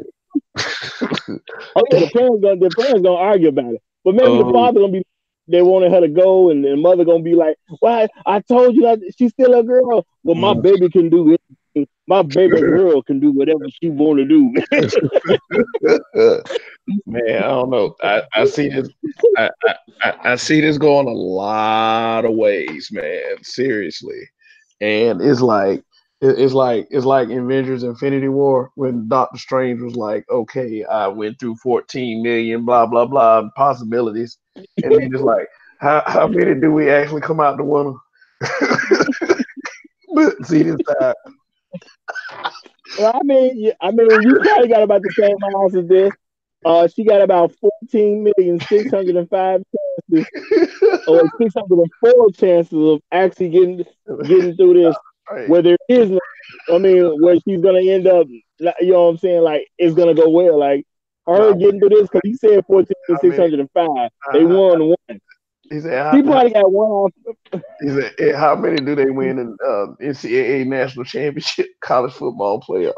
Oh yeah, the parents gonna argue about it, but maybe the
Oh,
father gonna be they wanted her to go, and the mother gonna be like, "Why? I told you that she's still a girl. Well, my
mm.
baby can do anything. My baby girl can do whatever she want to do."
Man, I don't know. I see this. I see this going a lot of ways, man. Seriously, and it's like Avengers Infinity War when Doctor Strange was like, okay, I went through 14 million blah blah blah possibilities, and then it's like, how many do we actually come out the winner? But see this time,
Well, I mean, you probably got about the same odds as this. She got about 14,605 chances, or 604 chances of actually getting through this.
right?
Where there is no, I mean, where she's gonna end up, you know what I'm saying? Like it's gonna go well. Like her
Nah,
getting through this because he said
how many?
14,605. They
Uh,
won one.
he said,
She probably got one off.
he said, how many do they win in NCAA national championship college football playoff?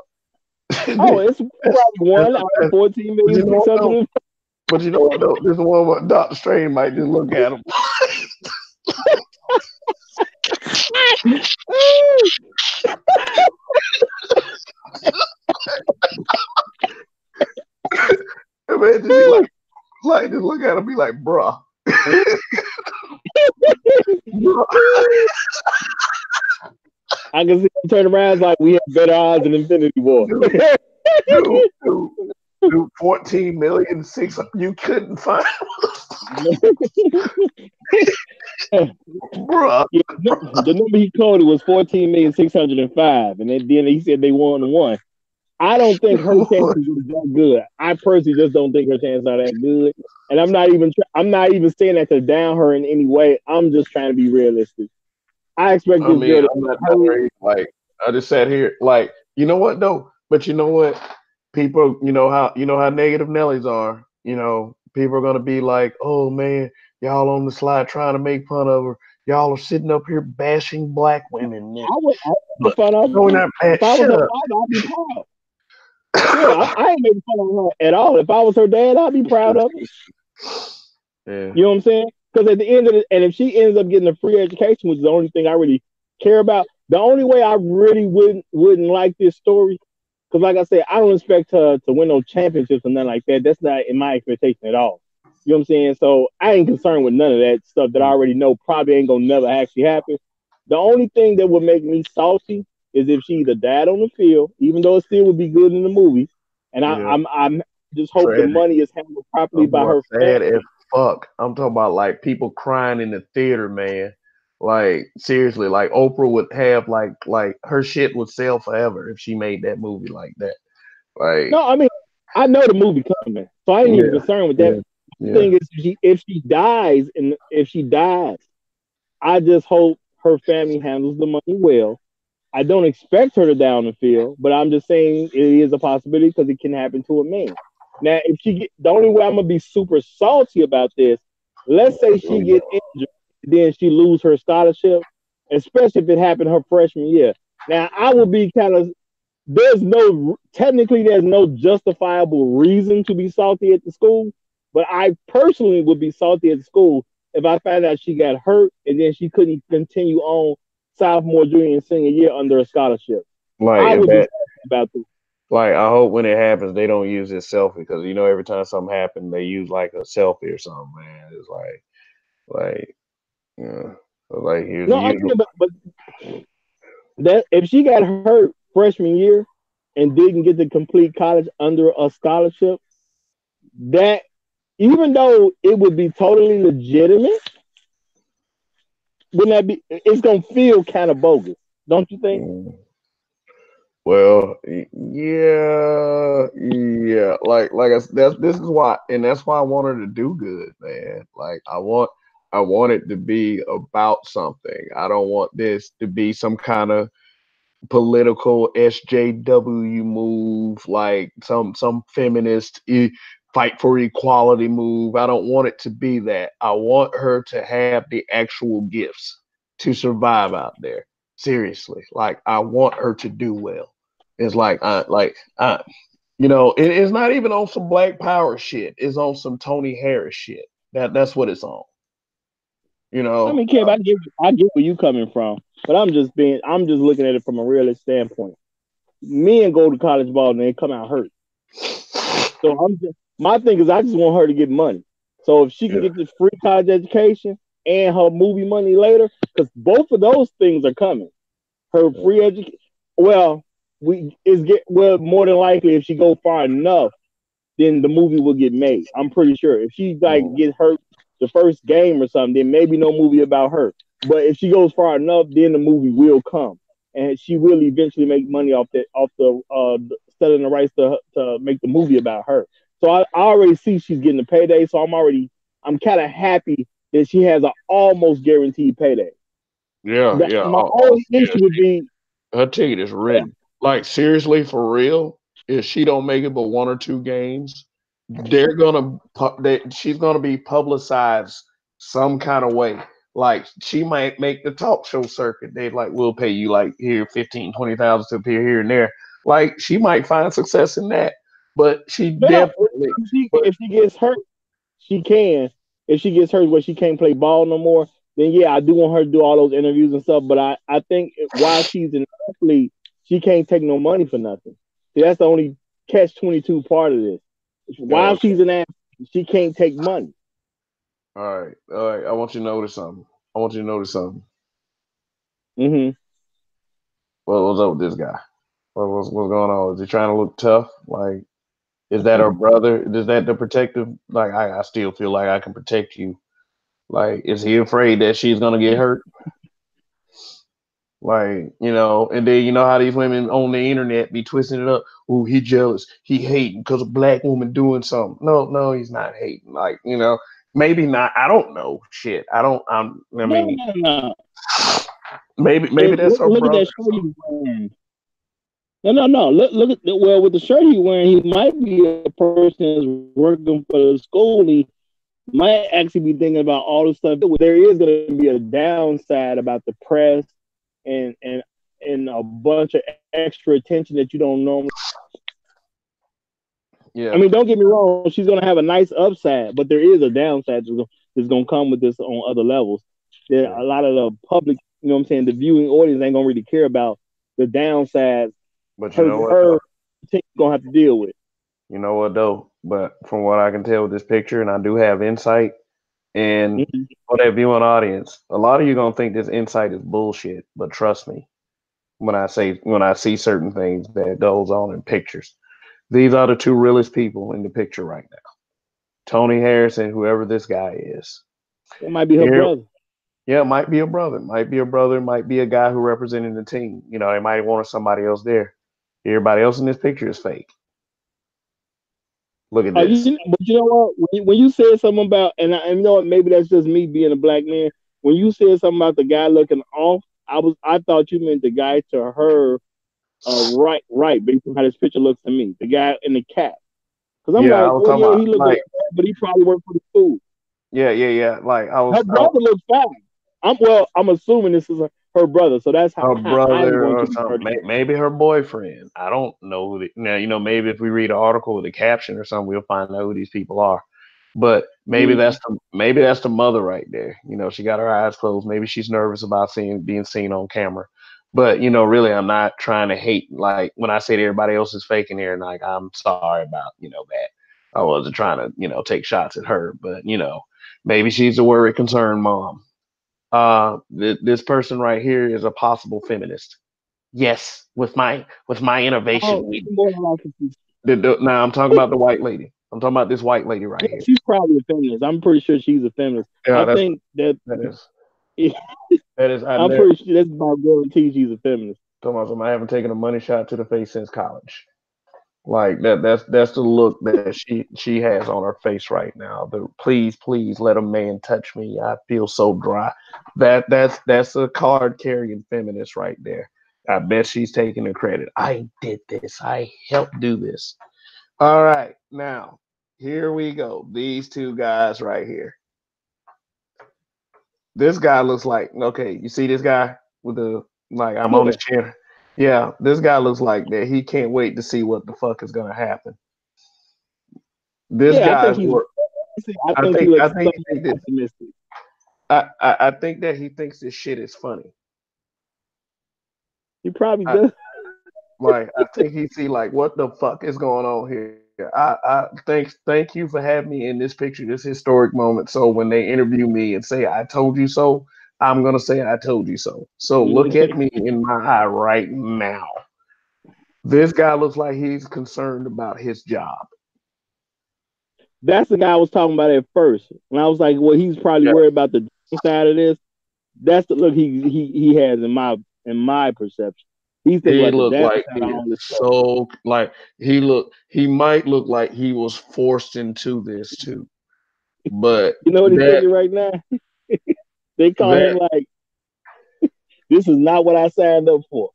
Oh, it's probably
That's
one out of fourteen
but
million
you know
six
what though?
hundred.
But you know what though? This one where Doctor Strange might just look at him. And man just be like just look at him, be like, bruh. Bruh.
I can see him turn around like we have better odds than Infinity War.
Dude, dude, dude, dude, 14 million six. You couldn't find, bruh.
Yeah, the number he quoted was 14,605,000, and then he said they won one. I don't think her chances are that good. I personally just don't think her chances are that good. And I'm not even saying that to down her in any way. I'm just trying to be realistic. I expect
I
this
mean,
girl to
I'm not down
hurt.
there. Like, I just sat here, like, you know what though? But you know what? People, you know how negative Nellies are. You know, people are gonna be like, "Oh man, y'all on the slide trying to make fun of her. Y'all are sitting up here bashing black women."
I would make
But
fun of
no, we're
her.
not
If
bad.
I was her
Shut up.
father, I'd be proud. Yeah, I ain't making fun of her at all. If I was her dad, I'd be proud of her.
Yeah,
You know what I'm saying? Because at the end of it, and if she ends up getting a free education, which is the only thing I really care about, the only way I really wouldn't like this story, because like I said, I don't expect her to win no championships or nothing like that. That's not in my expectation at all. You know what I'm saying? So I ain't concerned with none of that stuff that I already know probably ain't gonna never actually happen. The only thing that would make me salty is if she either died on the field, even though it still would be good in the movie, and
yeah.
I'm just hope the
Tragic.
money is handled properly
I'm talking
by
about
her
sad as
family.
fuck. I'm talking about like people crying in the theater, man. Like seriously, like Oprah would have like her shit would sell forever if she made that movie like that. Like,
No, I mean, I know the movie coming, so I ain't even
yeah,
concerned with that.
yeah,
The
yeah.
thing is, if she dies, and if she dies, I just hope her family handles the money well. I don't expect her to die on the field, but I'm just saying it is a possibility because it can happen to a man. Now, if she get the only way I'm gonna be super salty about this, let's say she get injured, then she lose her scholarship, especially if it happened her freshman year. Now, I would be kind of there's no justifiable reason to be salty at the school, but I personally would be salty at the school if I found out she got hurt and then she couldn't continue on sophomore, junior, and senior year under a scholarship.
Like
I
if
would be
that,
salty about this.
like I hope when it happens they don't use this selfie because you know every time something happens they use like a selfie or something, man. It's like yeah, like here's
No, I'm
you.
saying, but that if she got hurt freshman year and didn't get to complete college under a scholarship, that even though it would be totally legitimate, wouldn't that be? It's gonna feel kind of bogus, don't you think?
Mm. Well, yeah, yeah. Like I, that's this is why, and that's why I want her to do good, man. Like I want it to be about something. I don't want this to be some kind of political SJW move, like some feminist fight for equality move. I don't want it to be that. I want her to have the actual gifts to survive out there. Seriously, like I want her to do well. It's it's not even on some Black Power shit. It's on some Toni Harris shit. That's what it's on. You
I
know,
mean, Kev, I get where you coming from, but I'm just looking at it from a realist standpoint. Men go to college ball and they come out hurt. So my thing is, I just want her to get money. So if she can
yeah,
get this free college education and her movie money later, because both of those things are coming. Her free education, well, more than likely if she go far enough, then the movie will get made. I'm pretty sure. If she like
mm,
get hurt the first game or something, then maybe no movie about her. But if she goes far enough, then the movie will come, and she will eventually make money off the selling the rights to make the movie about her. So I already see she's getting a payday. So I'm kind of happy that she has an almost guaranteed payday.
yeah, yeah.
My only
Yeah,
issue would be
her ticket is written. Like seriously, for real. If she don't make it but one or two games, she's gonna be publicized some kind of way. Like she might make the talk show circuit. They like we'll pay you like here 15, 20,000 to appear here and there. Like she might find success in that, but she
yeah,
definitely. But
if she gets hurt, she can. If she gets hurt where she can't play ball no more, then yeah, I do want her to do all those interviews and stuff. But I think while she's an athlete, she can't take no money for nothing. See, that's the only catch 22 part of this. While
okay,
she's an athlete, she can't take money.
all right. I want you to notice something. I want you to notice something.
Hmm.
What's up with this guy? What's going on? Is he trying to look tough? Like, is that her brother? Is that the protective? Like, I still feel like I can protect you. Like, is he afraid that she's gonna get hurt? Like, and then you know how these women on the internet be twisting it up. Oh, he jealous. He hating because a black woman doing something. No, no, he's not hating. Like, maybe not. I don't know. Shit. I don't. I
No,
mean,
no, no.
maybe
And
that's her
look at
brother
that
or
shirt
something.
he's wearing. No, no, no. Look at well with the shirt he's wearing, he might be a person that's working for the school. He might actually be thinking about all the stuff. There is going to be a downside about the press and and a bunch of extra attention that you don't normally. I
Yeah,
mean, don't get me wrong. She's going to have a nice upside, but there is a downside that's going to come with this on other levels. That
yeah.
a lot of the public, you know what I'm saying, the viewing audience ain't going to really care about the downsides.
But you know what
Her
though?
team going to have to deal with.
You know what though? But from what I can tell with this picture, and I do have insight, and
Mm-hmm.
for that viewing audience, a lot of you gonna think this insight is bullshit. But trust me, when I see certain things that goes on in pictures, these are the two realest people in the picture right now. Toni Harris and whoever this guy is.
It might be her
Here,
brother.
yeah, might be a brother, might be a brother, might be a guy who represented the team. They might want somebody else there. Everybody else in this picture is fake. Look at this.
But you know what? When you said something about, and you know what? Maybe that's just me being a black man. When you said something about the guy looking off, I thought you meant the guy to her right, based on how this picture looks to me. The guy in the cap. Because I'm
Yeah, I
like,
was
well,
talking
yeah,
about
he looked a
like,
little bad, but he probably worked for the school.
yeah. Like
Her brother looks fine. I'm assuming this is her brother, so that's
her
how I'm
brother
going
or
to
something,
interpret it.
maybe her boyfriend. I don't know. Now, maybe if we read an article with a caption or something, we'll find out who these people are. But
Mm-hmm.
maybe that's the mother right there. She got her eyes closed. Maybe she's nervous about being seen on camera. But really, I'm not trying to hate. Like when I said everybody else is faking here, and like I'm sorry about that. I wasn't trying to take shots at her, but maybe she's a worried, concerned mom. This person right here is a possible feminist. Yes, with my
Oh,
innovation, we.
more than likely,
Now I'm talking about the white lady. I'm talking about this white lady right
yeah,
here.
she's probably a feminist. I'm pretty sure she's a feminist.
Yeah,
I think that
that is that is. I
I'm
never
pretty sure that's about guarantee she's a feminist.
told myself I haven't taken a money shot to the face since college. Like that's the look that she has on her face right now. The please let a man touch me. I feel so dry. That's a card carrying feminist right there. I bet she's taking the credit. I did this. I helped do this. All right, now here we go. These two guys right here. This guy looks like okay. You see this guy with the like I'm on his
Yeah,
chair. Yeah, this guy looks like that. He can't wait to see what the fuck is gonna happen. This
yeah. I think
guy's
he's.
work.
I think he
I
looks
think he
somewhat
think this.
optimistic.
I think that he thinks this shit is funny.
He probably
I
does.
like. I think he see like what the fuck is going on here. Thank you for having me in this picture, this historic moment. So when they interview me and say I told you so, I'm gonna say I told you so. So look at me in my eye right now. This guy looks like he's concerned about his job.
That's the guy I was talking about at first, and I was like, well, he's probably
Yeah.
worried about the downside of this. That's the look he has in my perception. He's thinking
He
about the
looked like
downside of
he
all this stuff.
so like he might look like he was forced into this too. But
You know what he's
that
thinking right now? They call him
that
like, this is not what I signed up for.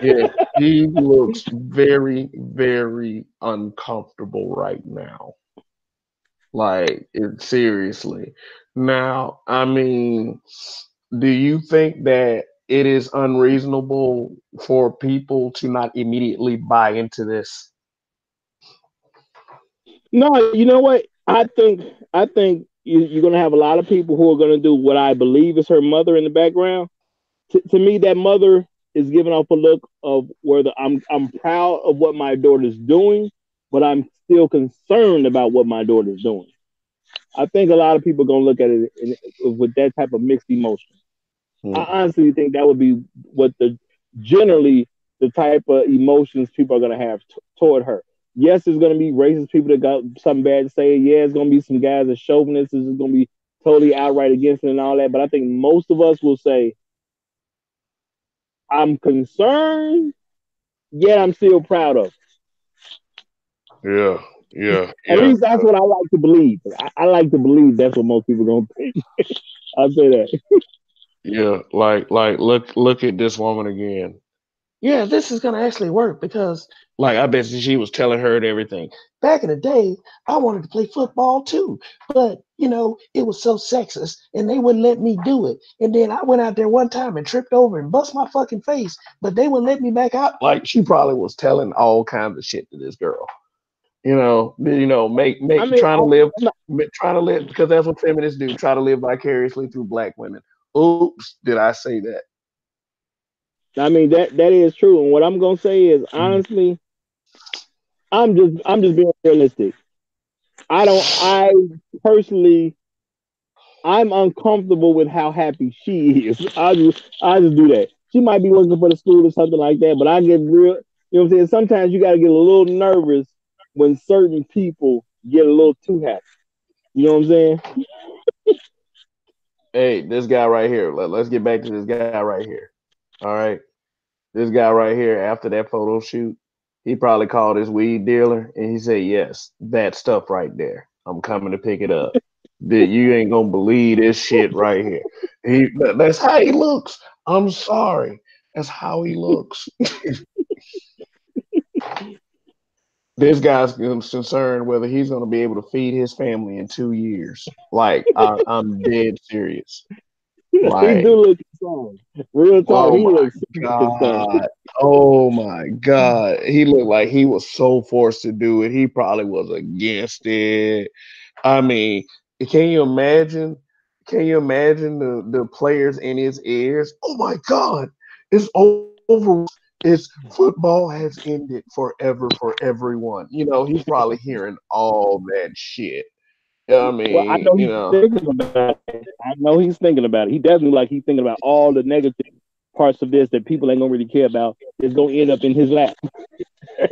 yeah, he looks very uncomfortable right now. Like it seriously. Now, I mean, do you think that it is unreasonable for people to not immediately buy into this?
No, you know what? I think you're gonna have a lot of people who are gonna do what I believe is her mother in the background. To me, that mother is giving off a look of where I'm proud of what my daughter's doing, but I'm still concerned about what my daughter's doing. I think a lot of people are gonna look at it with that type of mixed emotion. I
Hmm.
honestly think that would be what the generally the type of emotions people are gonna have toward her. Yes, there's gonna be racist people that got something bad to say. Yeah, it's gonna be some guys that chauvinists is gonna be totally outright against it and all that. But I think most of us will say, I'm concerned, yet I'm still proud of it.
Yeah,
At
yeah.
least that's what I like to believe. I like to believe that's what most people are gonna think. I'll say that.
Yeah, like look at this woman again. Yeah, this is gonna actually work because like I bet she was telling her and everything. Back in the day, I wanted to play football too, but it was so sexist and they wouldn't let me do it. And then I went out there one time and tripped over and bust my fucking face, but they wouldn't let me back out. Like she probably was telling all kinds of shit to this girl.
I
Make
mean,
trying to live because that's what feminists do, try to live vicariously through black women. Oops, did I say that?
that is true. And what I'm gonna say is
Mm.
honestly, I'm just being realistic. I personally I'm uncomfortable with how happy she is. I just do that. She might be working for the school or something like that, but I get real. You know what I'm saying? Sometimes you got to get a little nervous when certain people get a little too happy. You know what I'm saying?
Hey, this guy right here. Let's get back to this guy right here. All right. This guy right here, after that photo shoot, he probably called his weed dealer and he said, yes, that stuff right there. I'm coming to pick it up. That you ain't gonna believe this shit right here. That's how he looks. I'm sorry. That's how he looks. This guy's concerned whether he's gonna be able to feed his family in 2 years. Like I'm dead serious.
He
Like
do look concerned. Real talk,
oh
he
my
looks super concerned.
God. Oh my God. He looked like he was so forced to do it. He probably was against it. I mean, can you imagine? Can you imagine the players in his ears? Oh my God. It's over. It's football has ended forever for everyone. He's probably hearing all that shit. I
Well, I
mean,
know he's thinking about it. I know he's thinking about it. He definitely like he's thinking about all the negative parts of this that people ain't gonna really care about. It's gonna end up in his lap.
yeah,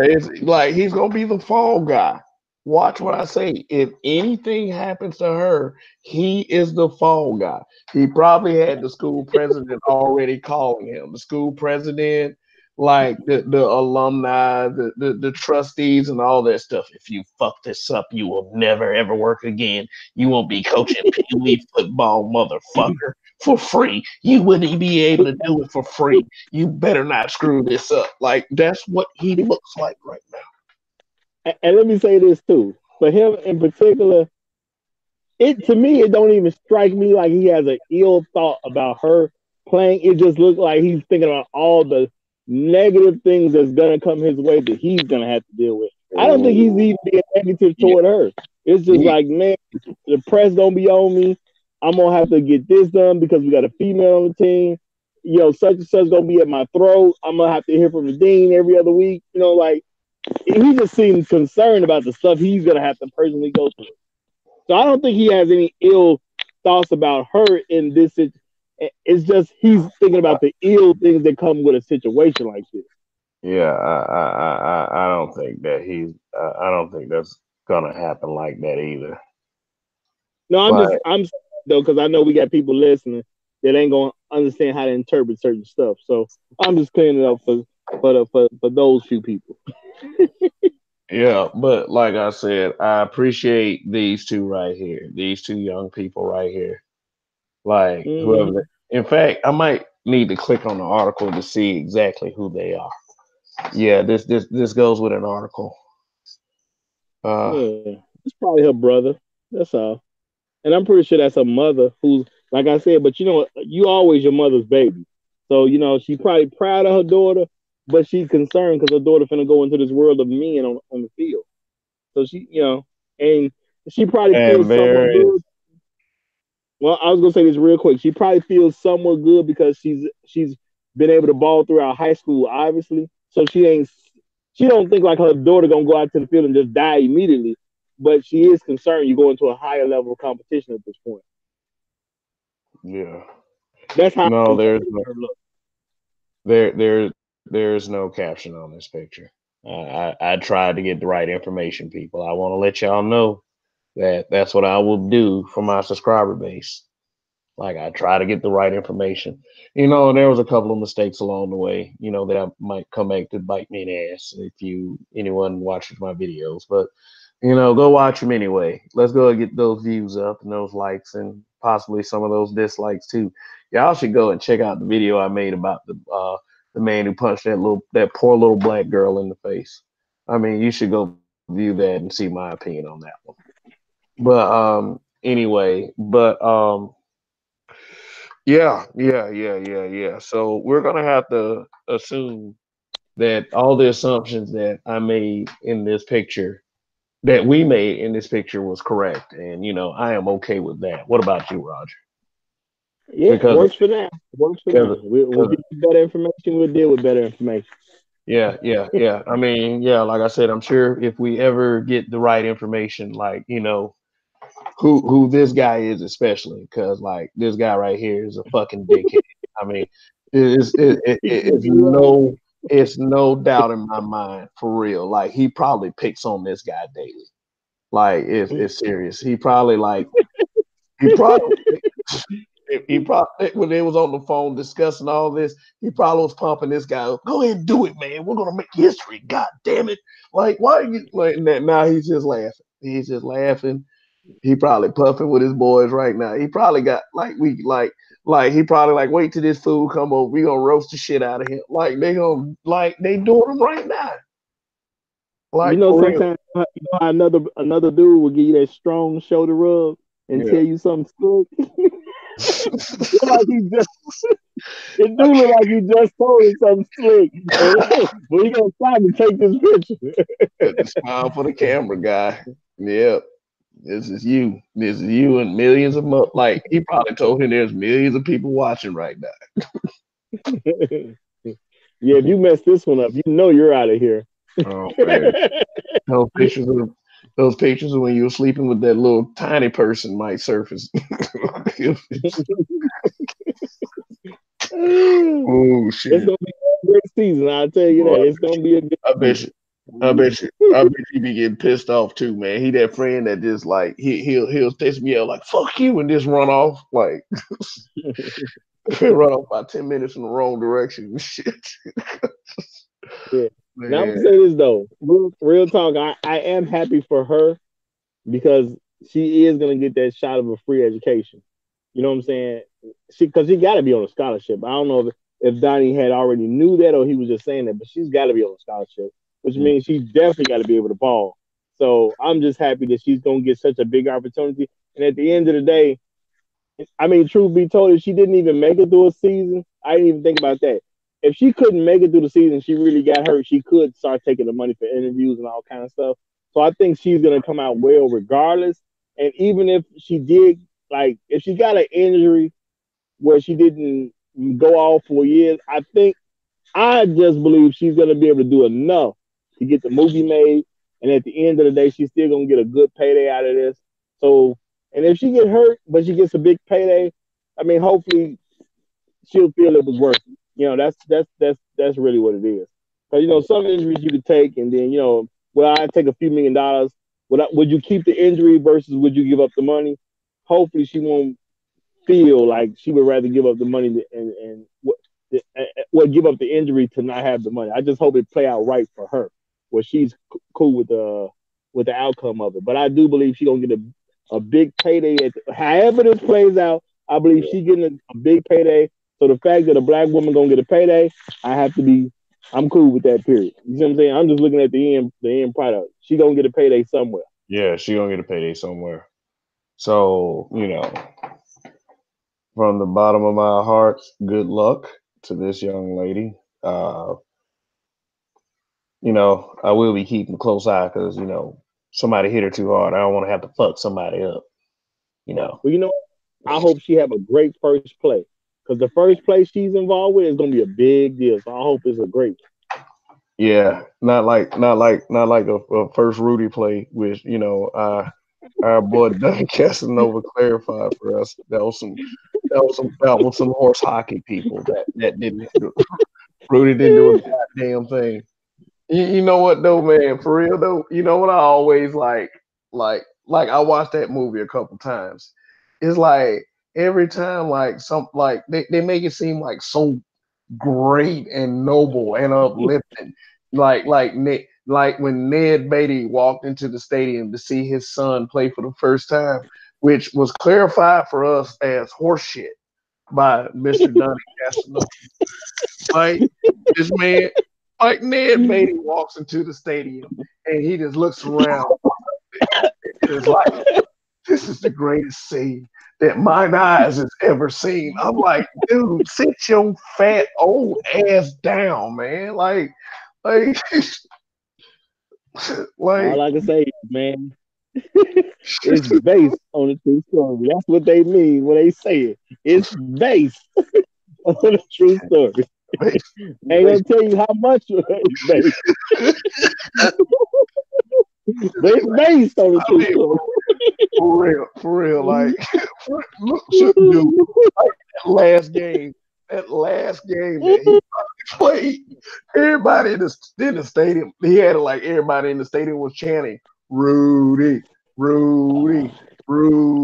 it's like he's gonna be the fall guy. Watch what I say. If anything happens to her, he is the fall guy. He probably had the school president already calling him. The school president, like the alumni, the trustees, and all that stuff. If you fuck this up, you will never ever work again. You won't be coaching Pee Wee football, motherfucker, for free. You wouldn't be able to do it for free. You better not screw this up. Like that's what he looks like right
And let me say this too. For him in particular, it to me it don't even strike me like he has an ill thought about her playing. It just looks like he's thinking about all the negative things that's gonna come his way that he's gonna have to deal with. I don't think he's
now.
even being negative
Yeah,
toward her. It's just
yeah,
like, man, the press gonna be on me. I'm gonna have to get this done because we got a female on the team. You know, such and such gonna be at my throat. I'm gonna have to hear from the dean every other week. You know, like he just seems concerned about the stuff he's gonna have to personally go through. So I don't think he has any ill thoughts about her in this. It's just he's thinking about the ill things that come with a situation like this.
yeah. I don't think that he's. I don't think that's gonna happen like that either.
No,
Like,
I'm though because I know we got people listening that ain't gonna understand how to interpret certain stuff. So I'm just clearing it up for those few people.
yeah, but like I said, I appreciate these two right here. These two young people right here. Like whoever.
Mm-hmm.
In fact, I might need to click on the article to see exactly who they are. Yeah, this goes with an article. Uh,
Yeah, it's probably her brother. That's all. And I'm pretty sure that's her mother who's like I said, but you know you always your mother's baby. So, you know, she's probably proud of her daughter, but she's concerned because her daughter finna go into this world of men on the field. So she, you know, and she probably
and
feels somewhat
there is
good. Well, I was gonna say this real quick. She probably feels somewhat good because she's been able to ball throughout high school, obviously. So she don't think like her daughter gonna go out to the field and just die immediately. But she is concerned you go into a higher level of competition at this point.
yeah.
That's how I
No, there's
interpret
no
her look.
there's no caption on this picture. I tried to get the right information, people. I want to let y'all know that that's what I will do for my subscriber base. Like I try to get the right information. There was a couple of mistakes along the way, that I might come back to bite me in the ass if anyone watches my videos. But go watch them anyway. Let's go and get those views up and those likes and possibly some of those dislikes too. Y'all should go and check out the video I made about the man who punched that poor little black girl in the face. I mean, you should go view that and see my opinion on that one. But anyway, but yeah. So we're gonna have to assume that all the assumptions that I made in this picture, that we made in this picture, was correct, and I am okay with that. What about you, Roger?
Yeah,
Because
works for now. Works for now.
because
We'll
because
get you better information. We'll deal with better information.
yeah. I mean, yeah, like I said, I'm sure if we ever get the right information, like who this guy is, especially because like this guy right here is a fucking dickhead. I mean,
Right.
it's no doubt in my mind for real. Like he probably picks on this guy daily. Like it's serious. He probably he probably when they was on the phone discussing all this, he probably was pumping this guy up. Go ahead and do it, man. We're gonna make history. God damn it! Like why are you like that? Now he's just laughing. He's just laughing. He probably puffing with his boys right now. He probably got like he probably like wait till this food come over. We gonna roast the shit out of him. Like they doing him right now.
You
Like
know,
for real.
sometimes how another dude will give you that strong shoulder rub and tell
Yeah.
you something slick. Like he just it do look like he just told him something slick. But he gonna stop and take this picture.
Smile for the camera guy. Yep. This is you. This is you and millions of like he probably told him there's millions of people watching right now.
Yeah, if you mess this one up, you know you're out of here.
Oh man. Those pictures of those pictures of when you were sleeping with that little tiny person might surface. Oh
It's
shit!
gonna be a great season. I'll tell you
Boy,
that. It's gonna be a good
I bet
season.
you. I bet you be getting pissed off too, man. He that friend that just like he'll text me out like "fuck you" and just run off. Like Run off by 10 minutes in the wrong direction. Shit,
Yeah. Now I'm gonna
man.
say this though, real talk. I am happy for her because she is gonna get that shot of a free education. You know what I'm saying? Because she got to be on a scholarship. I don't know if Donnie had already knew that or he was just saying that, but she's got to be on a scholarship, which means she definitely got to be able to ball. So I'm just happy that she's gonna get such a big opportunity. And at the end of the day, I mean, truth be told, if she didn't even make it through a season, I didn't even think about that. If she couldn't make it through the season, she really got hurt. She could start taking the money for interviews and all kind of stuff. So I think she's gonna come out well regardless. And even if she did, like, if she got an injury where she didn't go all 4 years, I just believe she's gonna be able to do enough to get the movie made. And at the end of the day, she's still gonna get a good payday out of this. So, and if she get hurt, but she gets a big payday, I mean, hopefully she'll feel it was worth it. That's really what it is. Because some injuries you could take, and then well, I take a few $1 million. Would you keep the injury versus would you give up the money? Hopefully, she won't feel like she would rather give up the money and give up the injury to not have the money. I just hope it play out right for her, where she's cool with the outcome of it. But I do believe she's gonna get a big payday. However this plays out, I believe she's getting a big payday. So the fact that a black woman gonna get a payday, I'm cool with that. Period. You see what I'm saying? I'm just looking at the end product. She gonna get a payday somewhere.
Yeah, she gonna get a payday somewhere. So from the bottom of my heart, good luck to this young lady. Uh, I will be keeping a close eye because somebody hit her too hard. I don't want to have to fuck somebody up. You know.
Well, I hope she have a great first play because the first play she's involved with is gonna be a big deal. So I hope it's a great.
Yeah, not like a first Rudy play, which our boy Duncan Casanova clarified for us. That was some horse hockey people that didn't Rudy didn't do a goddamn thing. You know what though, man? For real though, you know what I always like I watched that movie a couple times. It's like every time they make it seem like so great and noble and uplifting. Like when Ned Beatty walked into the stadium to see his son play for the first time, which was clarified for us as horseshit by Mr. Donnie Casanova. Like this man, like Ned Beatty walks into the stadium and he just looks around and is like, "This is the greatest scene that mine eyes has ever seen." I'm like, dude, sit your fat old ass down, man. Like, like,
All I can say is, man, it's based on a true story. That's what they mean when they say it. It's based on a true story. Ain't gonna tell you how much it's based, but it's based on a
I
true
mean,
story.
for real, like, look, dude, like that last game that he played, everybody in the stadium, he had it like everybody in the stadium was chanting, "Rudy, Rudy,
I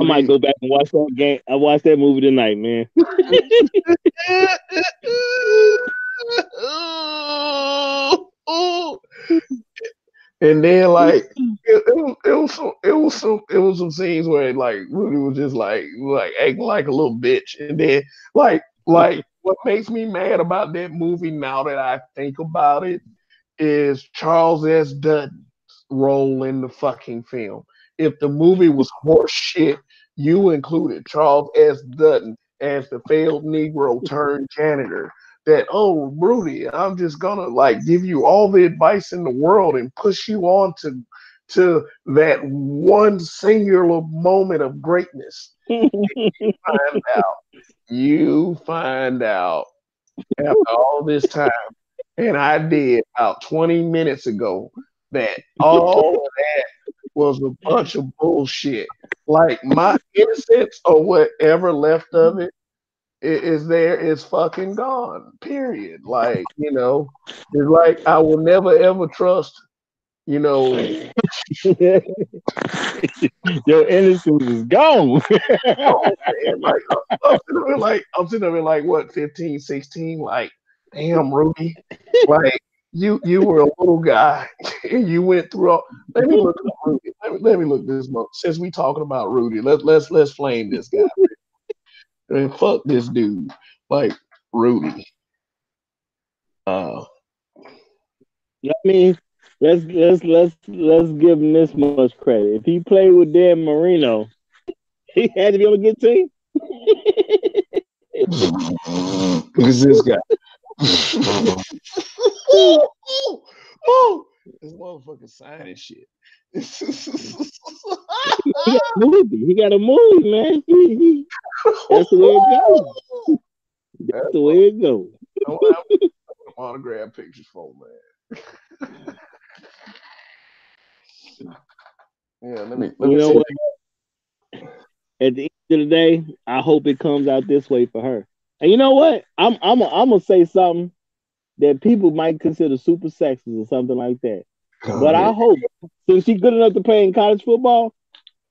might
Rudy."
go back and watch that game. I watched that movie tonight, man.
And then it was some scenes where like Rudy was just like acting like a little bitch, and then what makes me mad about that movie now that I think about it is Charles S. Dutton's role in the fucking film. If the movie was horse shit, you included Charles S. Dutton as the failed Negro turned janitor. That, oh, Rudy, I'm just gonna like give you all the advice in the world and push you on to that one singular moment of greatness. Find out. You find out after all this time, and I did about 20 minutes ago, that all of that was a bunch of bullshit. Like my innocence or whatever left of it is there is fucking gone. Period. Like, it's like I will never ever trust You know,
Your innocence is gone.
oh man, like I'm sitting there like what 15, 16, like damn Rudy, like you were a little guy and you went through all. Let me look up Rudy. Let me look this month. Since we talking about Rudy, let's flame this guy. I mean, fuck this dude, like Rudy. Uh,
I mean, let's give him this much credit. If he played with Dan Marino, he had to be on a good team.
who's this guy? Oh, this motherfucker signing shit.
He got a movie. He got a movie, man. That's the way it goes. That's
That's
the
what
way it goes.
I want autograph pictures for, man. Yeah, let
You
me
know
see.
what? At the end of the day, I hope it comes out this way for her. And you know what? I'm gonna say something that people might consider super sexist or something like that.
Go
But I
ahead.
hope, since she's good enough to play in college football,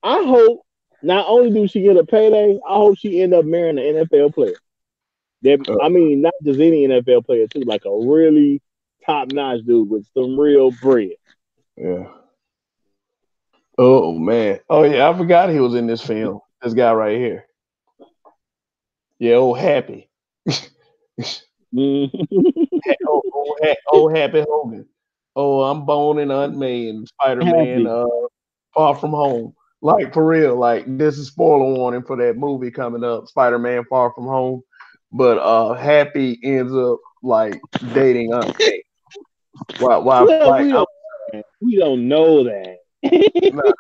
I hope not only do she get a payday, I hope she end up marrying an NFL player. That
Uh,
I mean, not just any NFL player too, like a really top notch dude with some real bread.
yeah. Oh man. Oh yeah, I forgot he was in this film. This guy right here. Yeah, old Happy. Old Happy Hogan. Oh, I'm Bone and Aunt May and Spider Man.
Happy.
Far From Home. Like for real. Like this is spoiler warning for that movie coming up, Spider Man Far From Home. But Happy ends up like dating Aunt May. Why?
Well,
Like
we don't know that.
no,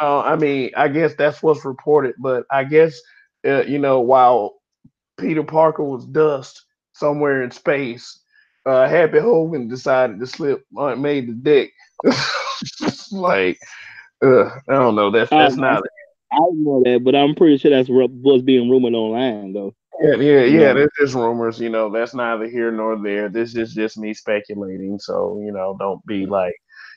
no. I mean, I guess that's what's reported. But I guess while Peter Parker was dust somewhere in space, Happy Hogan decided to slip Aunt May the dick. Like, I don't know. That's
I,
not.
I don't know that, but I'm pretty sure that's what's being rumored online, though. You
Yeah.
know,
There's just rumors. That's neither here nor there. This is just me speculating. So don't be like,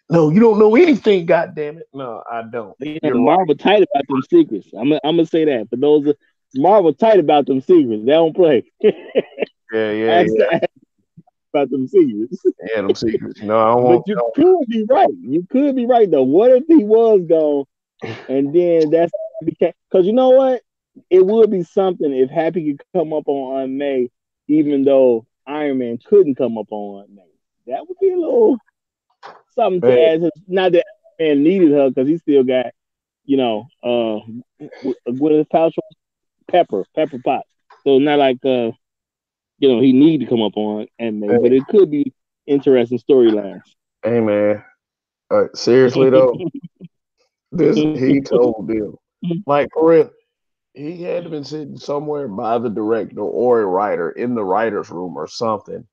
no, you don't know anything. God damn it. No, I don't.
The
You're right.
Marvel tight about them secrets. I'm gonna say that for those Marvel tight about them secrets. They don't play.
Yeah, yeah,
Ask,
yeah.
ask about them secrets.
Yeah, them secrets. I don't
But
want.
you could be right. You could be right though. What if he was gone and then that's became? Because you know what? It would be something if Happy could come up on Aunt May, even though Iron Man couldn't come up on Aunt May. That would be a little something to
Hey,
add. Not that Iron Man needed her because he still got Gwyneth Paltrow, Pepper Potts. So not like he need to come up on Aunt May, but
hey,
it could be interesting storylines.
hey, man. Seriously though, this he told them, like for real, he had to been sitting somewhere by the director or a writer in the writers' room or something,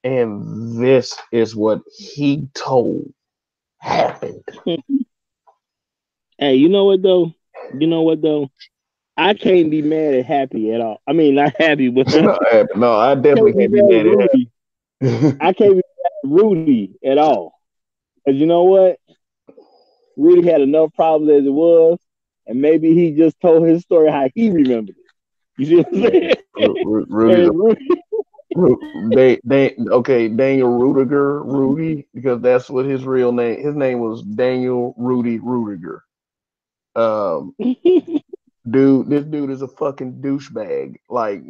and this is what he told happened.
Hey, you know what though? You know what though? I can't be mad at Happy at all. I mean, not Happy, but I
No, no, I definitely
can't be
can't be
mad at
mad at
Rudy.
him.
I can't be mad at Rudy at all. Because you know what? Rudy had enough problems as it was, and maybe he just told his story how he remembered it. You see what I'm
Man,
saying?
Rudy's
And Rudy,
okay, Daniel Rudiger, Rudy, because that's what his real name. His name was Daniel Rudy Rudiger. Um, this dude is a fucking douchebag. Like,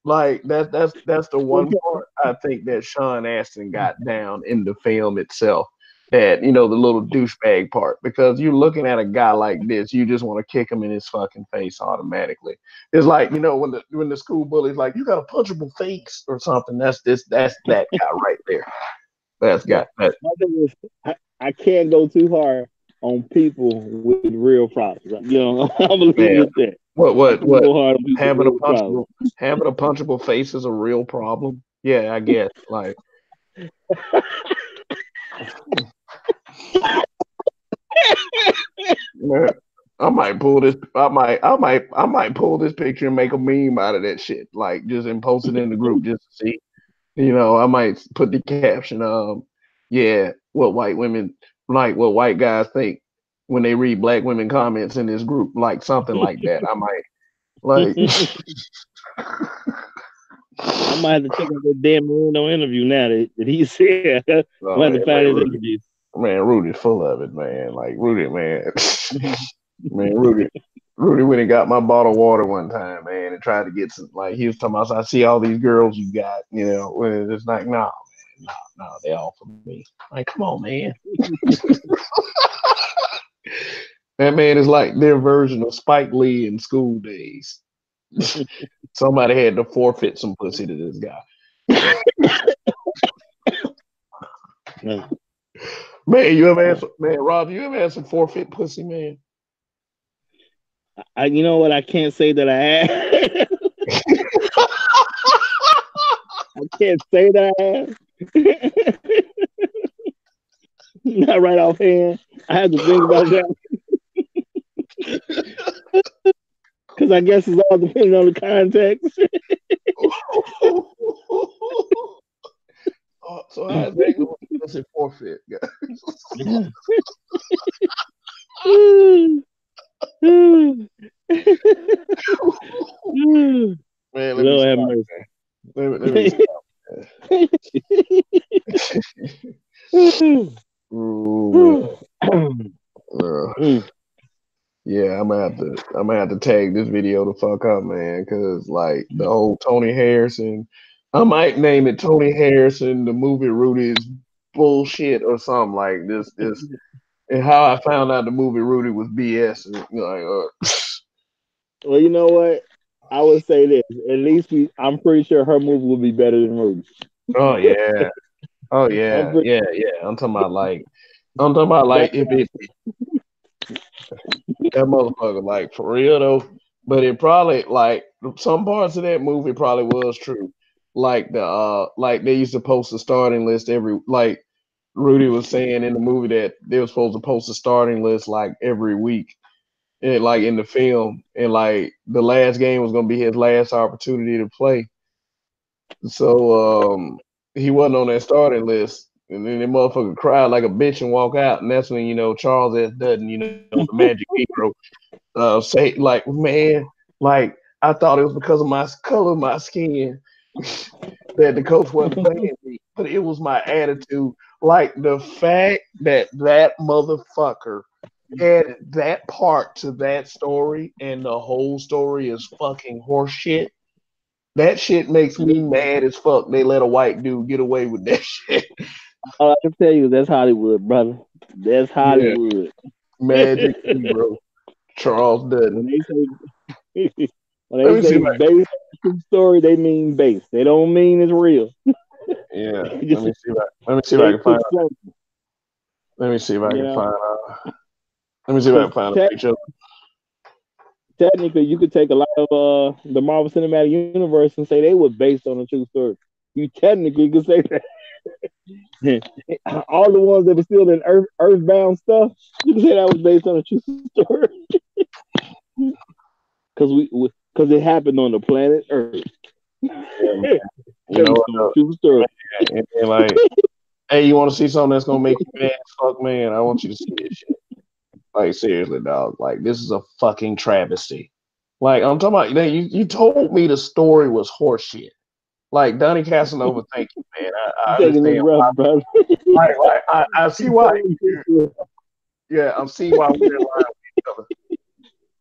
like that's the one part I think that Sean Astin got down in the film itself. That the little douchebag part, because you're looking at a guy like this, you just want to kick him in his fucking face automatically. It's like when the school bully's like, you got a punchable face or something. That's that guy right there. That's got that.
my thing is, I can't go too hard on people with real problems. I'm gonna leave it
Man,
at that. I can't
what
go hard on people with
having a
real problems.
punchable face is a real problem. Yeah, I guess. Like, man, I might pull this picture and make a meme out of that shit. Like, just and post it in the group just to see. I might put the caption. Yeah. what white women like, what white guys think when they read black women comments in this group, like something like that. I might like.
I might have to check out that Dan Marino interview now that he said. I'm
Oh
going to
man,
find his
Rudy,
interview.
man, Rudy's full of it, man. Like Rudy, man, man, Rudy went and got my bottle of water one time, man, and tried to get some. Like he was talking about, I see all these girls you got, you know. And it's like, nah, man, nah, they all for me. Like, come on, man. That man is like their version of Spike Lee in School Days. Somebody had to forfeit some pussy to this guy. Man, you ever had some, man, Rob? You ever had some forfeit pussy, man?
You know what? I can't say that I have. I can't say that I have. Not right offhand. I have to think about that. Because I guess it's all depending on the context.
So how's that going? What's it forfeit, guys? Man, let me
Lord have
stop,
mercy.
man. Let me stop, man. Yeah, I'm gonna have to tag this video the fuck up, man, because like the whole Toni Harrison, I might name it Toni Harrison, the movie Rudy's bullshit or something like this. And how I found out the movie Rudy was BS. And,
Well, you know what? I would say this. At least I'm pretty sure her movie will be better than Rudy's.
oh yeah, yeah. I'm talking about like if it that motherfucker like for real though. But it probably like some parts of that movie probably was true. Like like they used to post a starting list every like Rudy was saying in the movie that they were supposed to post a starting list like every week. And like in the film, and like the last game was gonna be his last opportunity to play. So he wasn't on that starting list. And then the motherfucker cried like a bitch and walk out. And that's when, Charles S. Dutton, the Magic Negro, say like, man, like I thought it was because of my color of my skin that the coach wasn't playing me, but it was my attitude. Like the fact that motherfucker added that part to that story and the whole story is fucking horseshit. That shit makes me mad as fuck. They let a white dude get away with that shit.
All I can tell you is that's Hollywood, brother. That's Hollywood.
Yeah. Magic Negro. Charles Dutton.
When they say based on a true story, they mean based. They don't mean it's real.
Yeah. Let me see if I can find out. Let me see if I can find out. Let me see if I can find a picture.
Technically, you could take a lot of the Marvel Cinematic Universe and say they were based on a true story. You technically could say that. All the ones that are still in Earthbound stuff, you can say that was based on a true story. Because it happened on the planet Earth.
You know, true story. And like, hey, you want to see something that's gonna make you mad as fuck, man? I want you to see this shit. Like seriously, dog. Like this is a fucking travesty. Like I'm talking about. You told me the story was horseshit. Like Donnie Casanova, thank you, man. I understand. I see why. Yeah, I'm seeing why we're in line with each other.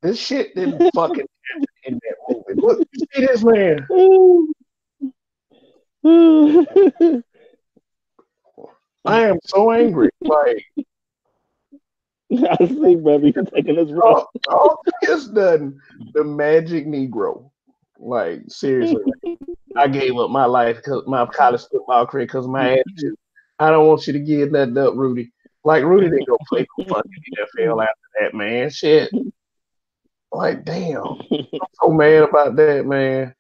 This shit didn't fucking happen in that movie. Look, you see this man. I am so angry. Like,
I see, brother, you're taking this wrong.
It's the Magic Negro. Like, seriously, I gave up my life because my college football career because of my attitude. I don't want you to give nothing up, Rudy. Like, Rudy didn't go play for fucking NFL after that, man. Shit. Like, damn. I'm so mad about that, man.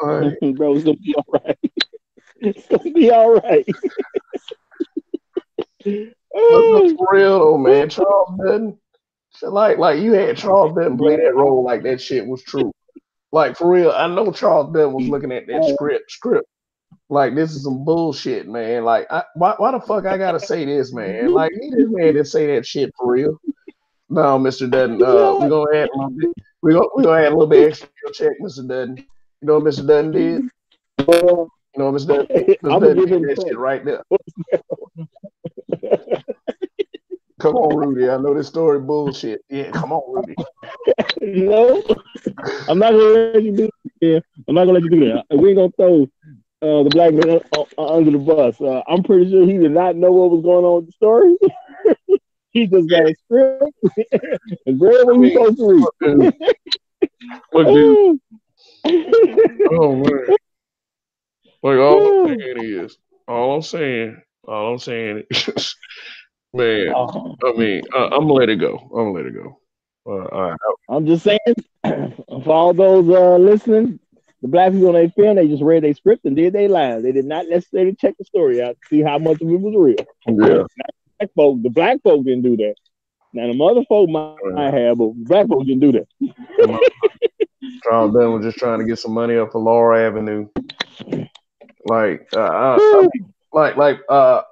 Like, bro, it's gonna be all right. It's gonna be all right.
For real though, man. Charles Dutton. Like you had Charles Dutton play that role like that shit was true. Like for real, I know Charles Dutton was looking at that script. Like this is some bullshit, man. Like why the fuck I gotta say this, man? Like he this man didn't say that shit for real. No, Mister Dutton.
Yeah.
We're gonna add a little bit. We gonna add a little bit extra to your check, Mister Dutton. You know what Mister Dutton did?
Well,
You know what Mister Dutton did? Mister
I'm gonna
Dutton
give
did
him
that shit
credit.
right there. Come on, Rudy. I know this story bullshit. Yeah, come on, Rudy.
No, I'm not gonna let you do that. Yeah, I'm not gonna let you do that. We ain't gonna throw the black man under the bus. I'm pretty sure he did not know what was going on with the story. He just got
Yeah,
a script and read what
I
he's
mean,
supposed to read.
look, dude. Look, dude. Oh man. Like all I'm saying is, man.
Oh,
I mean, I'm gonna let it go. I'm gonna let it go. All right.
I'm just saying, for all those listening, the black people on their film, they just read their script and did their lines. They did not necessarily check the story out to see how much of it was real.
Yeah.
The black folk didn't do that. Now the mother folk might have, but black folk didn't do that.
Uh, Charles Dunn was just trying to get some money up for Laura Avenue. Like, let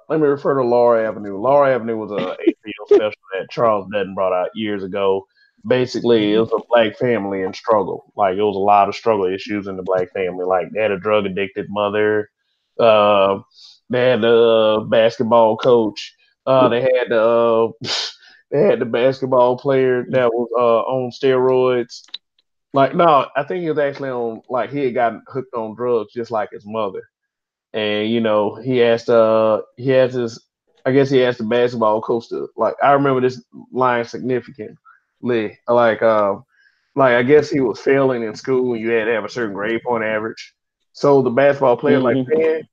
me refer to Laura Avenue. Laura Avenue was a HBO special that Charles Dunn brought out years ago. Basically, it was a black family in struggle. Like, it was a lot of struggle issues in the black family. Like, they had a drug addicted mother. Uh, they had the basketball coach. They had the they had the basketball player that was on steroids. Like, no, I think he was actually on, like, he had gotten hooked on drugs just like his mother. And, he has his, I guess he asked the basketball coach to, like, I remember this line significantly. Like, I guess he was failing in school and you had to have a certain grade point average. So the basketball player, like,
Mm-hmm.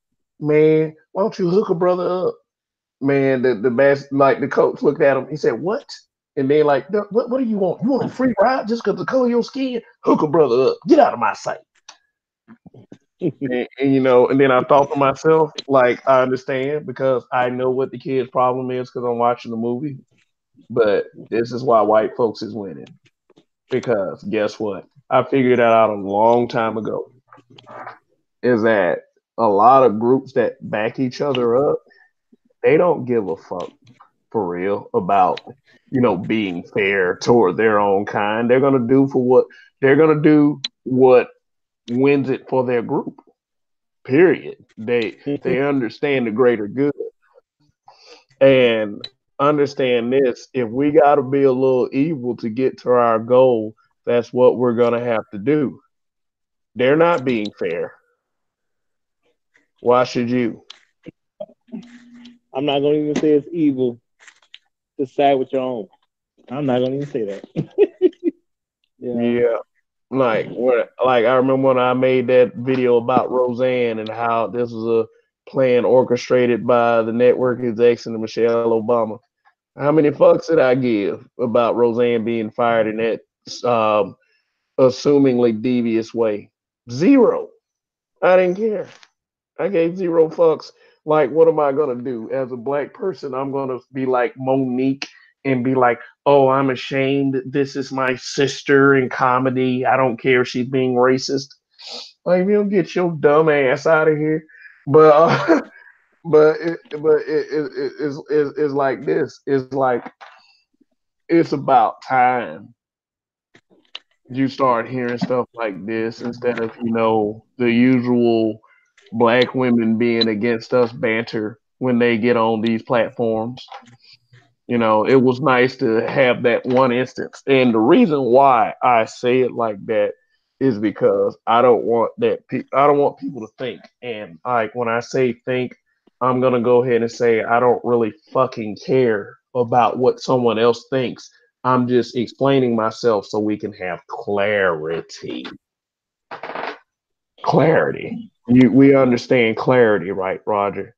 man, why don't you hook a brother up? Man, like the coach looked at him. He said, "What?" And then like, what do you want? You want a free ride just because the color of your skin? Hook a brother up. Get out of my sight. And then I thought to myself, like, I understand because I know what the kid's problem is because I'm watching the movie. But this is why white folks is winning because guess what? I figured that out a long time ago. Is that a lot of groups that back each other up? They don't give a fuck for real about being fair toward their own kind. They're gonna do what wins it for their group. Period. They understand the greater good and understand this. If we gotta be a little evil to get to our goal, that's what we're gonna have to do. They're not being fair. Why should you?
I'm not gonna even say it's evil to side with your own. I'm not gonna even say that. Yeah.
Yeah. Like I remember when I made that video about Roseanne and how this was a plan orchestrated by the network execs and Michelle Obama. How many fucks did I give about Roseanne being fired in that um, assumingly devious way? Zero. I didn't care. I gave zero fucks. Like, what am I gonna do as a black person? I'm gonna be like Monique and be like, "Oh, I'm ashamed. This is my sister in comedy. I don't care if she's being racist." Like, you don't get your dumb ass out of here. But it's like this. It's like it's about time you start hearing stuff like this instead of the usual black women being against us banter when they get on these platforms. It was nice to have that one instance. And the reason why I say it like that is because I don't want I don't want people to think. And like when I say think, I'm gonna go ahead and say I don't really fucking care about what someone else thinks. I'm just explaining myself so we can have clarity. Clarity. We understand clarity, right, Roger?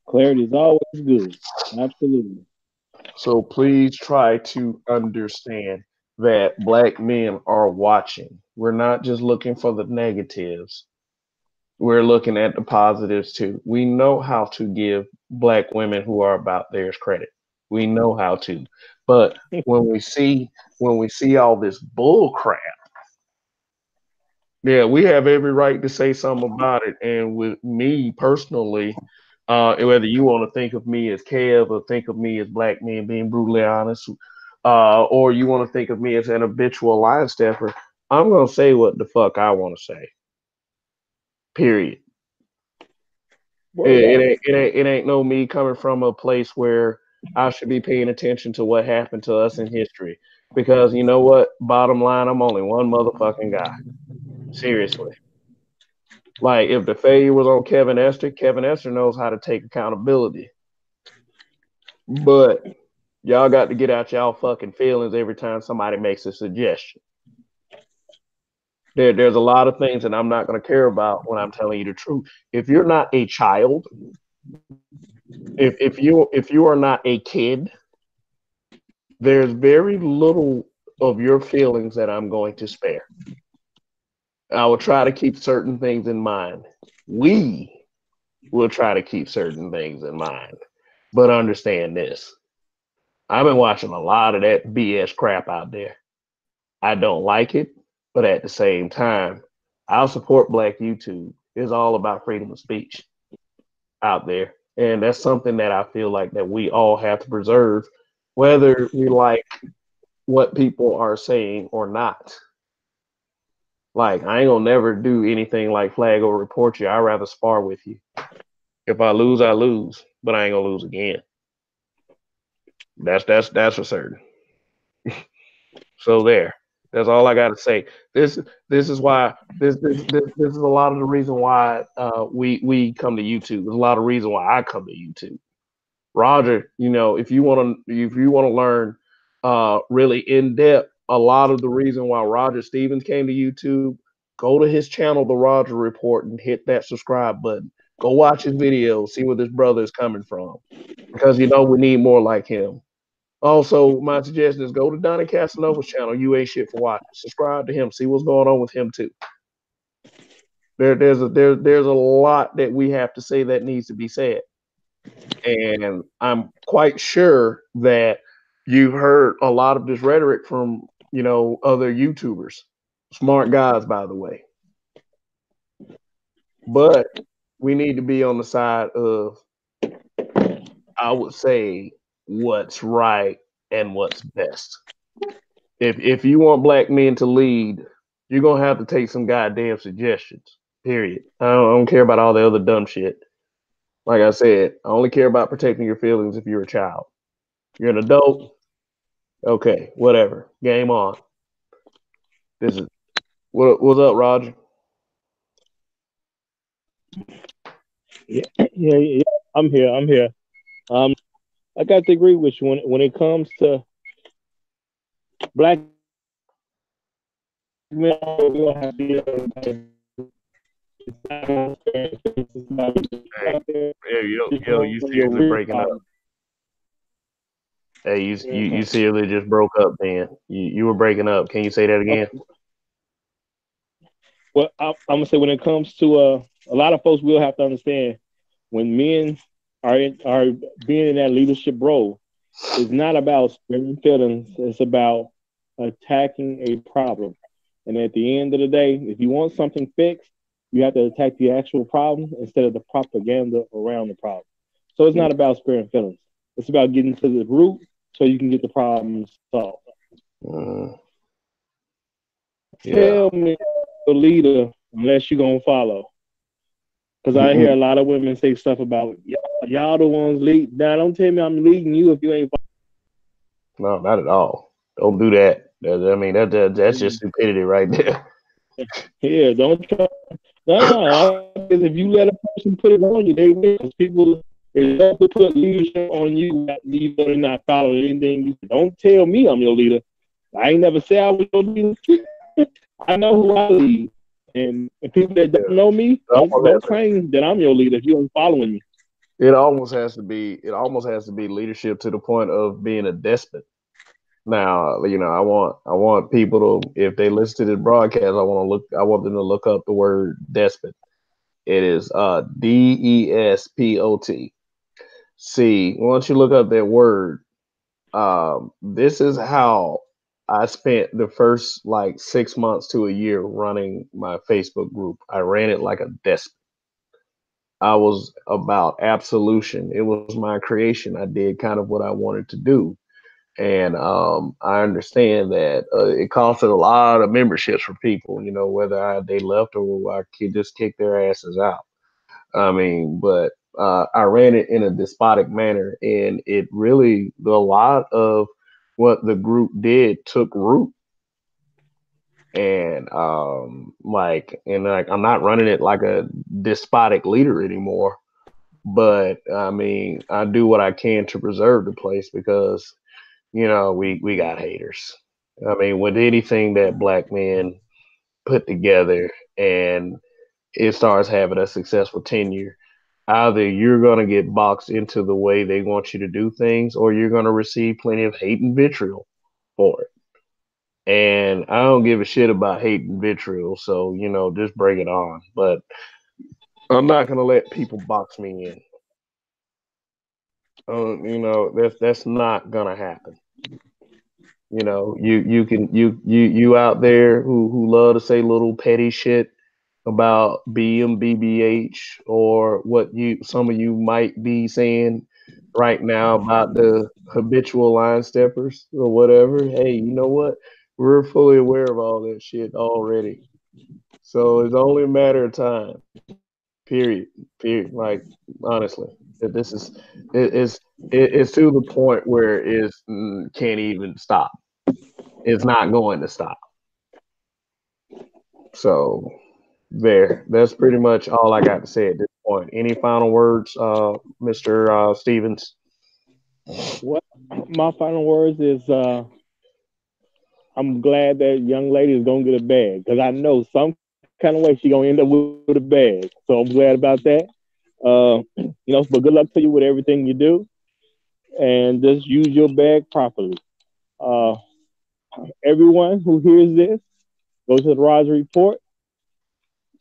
Clarity is always good. Absolutely.
So please try to understand that black men are watching. We're not just looking for the negatives. We're looking at the positives too. We know how to give black women who are about theirs credit. We know how to. But when we see all this bull crap, Yeah, we have every right to say something about it. And with me personally, whether you want to think of me as Kev or think of me as black men being brutally honest, or you want to think of me as an habitual line stepper, I'm gonna say what the fuck I want to say. Period.
Word up.
It ain't no me coming from a place where I should be paying attention to what happened to us in history. Because you know what? Bottom line, I'm only one motherfucking guy. Seriously. Like if the failure was on Kevin Esther knows how to take accountability. But y'all got to get out y'all fucking feelings every time somebody makes a suggestion. There's a lot of things that I'm not going to care about when I'm telling you the truth. If you're not a child, if you are not a kid, there's very little of your feelings that I'm going to spare. I will try to keep certain things in mind. We will try to keep certain things in mind. But understand this. I've been watching a lot of that BS crap out there. I don't like it, but at the same time, I'll support Black YouTube. It's all about freedom of speech out there. And that's something that I feel like that we all have to preserve, whether we like what people are saying or not. Like I ain't gonna never do anything like flag or report you. I'd rather spar with you. If I lose, I lose, but I ain't gonna lose again. That's for certain. So there. That's all I got to say. This is why this is a lot of the reason why we come to YouTube. There's a lot of reason why I come to YouTube. Roger, you know, if you want to learn really in depth, a lot of the reason why Roger Stevens came to YouTube, go to his channel, The Roger Report, and hit that subscribe button. Go watch his videos, see where this brother is coming from, because you know we need more like him. Also, my suggestion is go to Donnie Casanova's channel. You ain't shit for watching. Subscribe to him. See what's going on with him too. There's a lot that we have to say that needs to be said, and I'm quite sure that you've heard a lot of this rhetoric from other YouTubers, smart guys by the way. But we need to be on the side of, I would say, what's right and what's best. If you want black men to lead, you're gonna have to take some goddamn suggestions. Period. I don't care about all the other dumb shit. Like I said, I only care about protecting your feelings if you're a child. You're an adult, okay, whatever. Game on. This is what's up, Roger?
Yeah, yeah, yeah. I'm here. I'm here. Um, I got to agree with you when it comes to black men. We don't have to be
Hey, hey, yo, you
your
seriously
real
breaking up?
problem.
Hey, you
Mhm.
seriously just broke up, man. You were breaking up. Can you say that again?
Okay. Well, I'm gonna say when it comes to a lot of folks will have to understand when men are being in that leadership role, it's not about sparing feelings. It's about attacking a problem. And at the end of the day, if you want something fixed, you have to attack the actual problem instead of the propaganda around the problem. So it's not about sparing feelings. It's about getting to the root so you can get the problem solved.
Mm,
Don't
yeah.
tell me a leader unless you're gonna follow. Because I hear a lot of women say stuff about y'all the ones lead. Now don't tell me I'm leading you if you ain't
No, not at all. Don't do that. I mean, that's just
following.
stupidity right there.
Yeah, don't try. No, because if you let a person put it on you, they will. Because people, they love to put leadership on you, even though they're not following anything. Don't tell me I'm your leader. I ain't never said I was your leader. I know who I lead, and people that
Yeah.
don't know me,
It almost
don't
has to.
claim that I'm your leader if you ain't following me.
It almost has to be. It almost has to be leadership to the point of being a despot. Now, I want people to, if they listen to this broadcast, I want them to look up the word despot. It is Despot. See, once you look up that word, this is how I spent the first like 6 months to a year running my Facebook group. I ran it like a despot. I was about absolution. It was my creation. I did kind of what I wanted to do. And I understand that it costed a lot of memberships for people, whether they left or I could just kick their asses out. I mean, but I ran it in a despotic manner, and it really, a lot of what the group did took root. And I'm not running it like a despotic leader anymore. But I mean, I do what I can to preserve the place because we got haters. I mean, with anything that black men put together and it starts having a successful tenure, either you're going to get boxed into the way they want you to do things or you're going to receive plenty of hate and vitriol for it. And I don't give a shit about hate and vitriol, so just bring it on. But I'm not going to let people box me in. That's not going to happen. You out there who love to say little petty shit about BMBBH or what some of you might be saying right now about the habitual line steppers or whatever. Hey, you know what? We're fully aware of all that shit already. So it's only a matter of time. Period. Period. Like honestly, this is it's to the point where it's can't even stop. It's not going to stop. So that's pretty much all I got to say at this point. Any final words, Mr. Stevens?
Well, my final words is I'm glad that young lady is gonna get a bag because I know some kind of way she's gonna end up with a bag. So I'm glad about that. But good luck to you with everything you do, and just use your bag properly. Uh, Everyone who hears this, go to the Roger Report,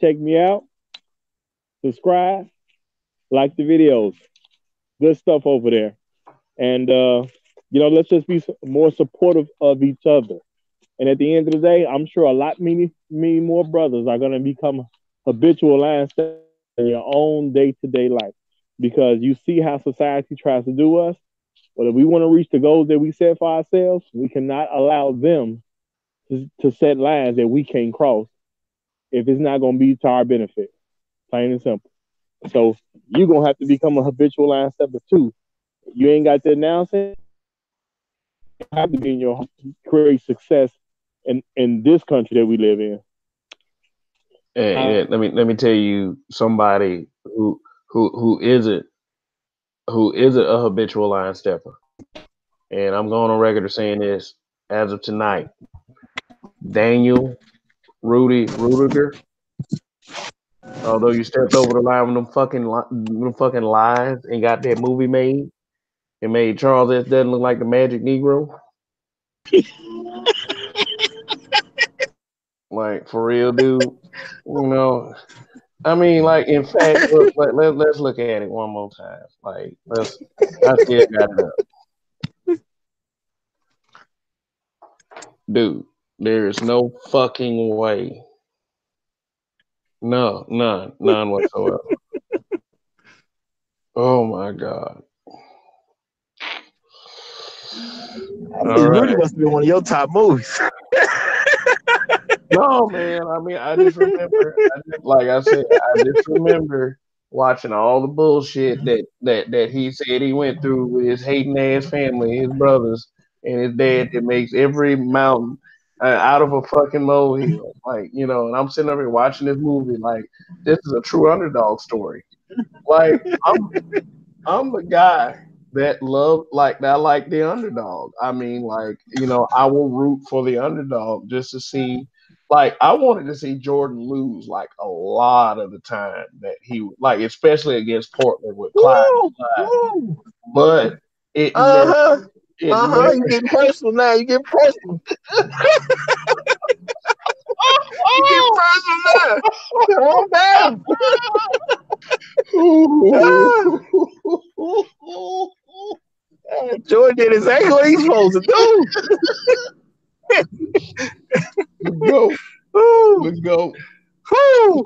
check me out, subscribe, like the videos. Good stuff over there. And let's just be more supportive of each other. And at the end of the day, I'm sure many more brothers are going to become habitual line steppers in your own day-to-day life because you see how society tries to do us. But if we want to reach the goals that we set for ourselves, we cannot allow them to set lines that we can't cross if it's not going to be to our benefit. Plain and simple. So you're going to have to become a habitual line stepper too. You ain't got to announce it. You have to be in your create success in this country that we live in.
And let me tell you somebody who isn't a habitual line stepper. And I'm going on record of saying this as of tonight. Daniel Rudiger. Although you stepped over the line with them fucking lies and got that movie made and made Charles S. Dutton look like the Magic Negro. Like for real, dude. I mean, like in fact, look, let's look at it one more time. Like I still got it up. Dude, there is no fucking way. No, none whatsoever. Oh my god.
Rudy must be one of your top movies.
No, man. I mean, I just remember, like I said, I just remember watching all the bullshit that he said he went through with his hating ass family, his brothers, and his dad that makes every mountain out of a fucking molehill. Like, and I'm sitting up here watching this movie like this is a true underdog story. Like, I'm the guy that I like the underdog. I mean, like, I will root for the underdog just to see. Like, I wanted to see Jordan lose like a lot of the time that he like, especially against Portland with Clyde. But it never.
You getting personal now. You getting personal. You getting personal now. Calm down. Jordan did exactly what he's supposed to do.
Let's go.
Woo,
Let's go.
woo.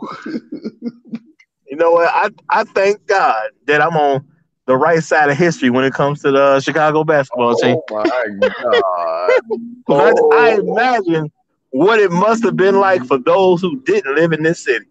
You know what? I thank God that I'm on the right side of history when it comes to the Chicago basketball team.
Oh my God.
Because I
Oh.
imagine what it must have been like for those who didn't live in this city.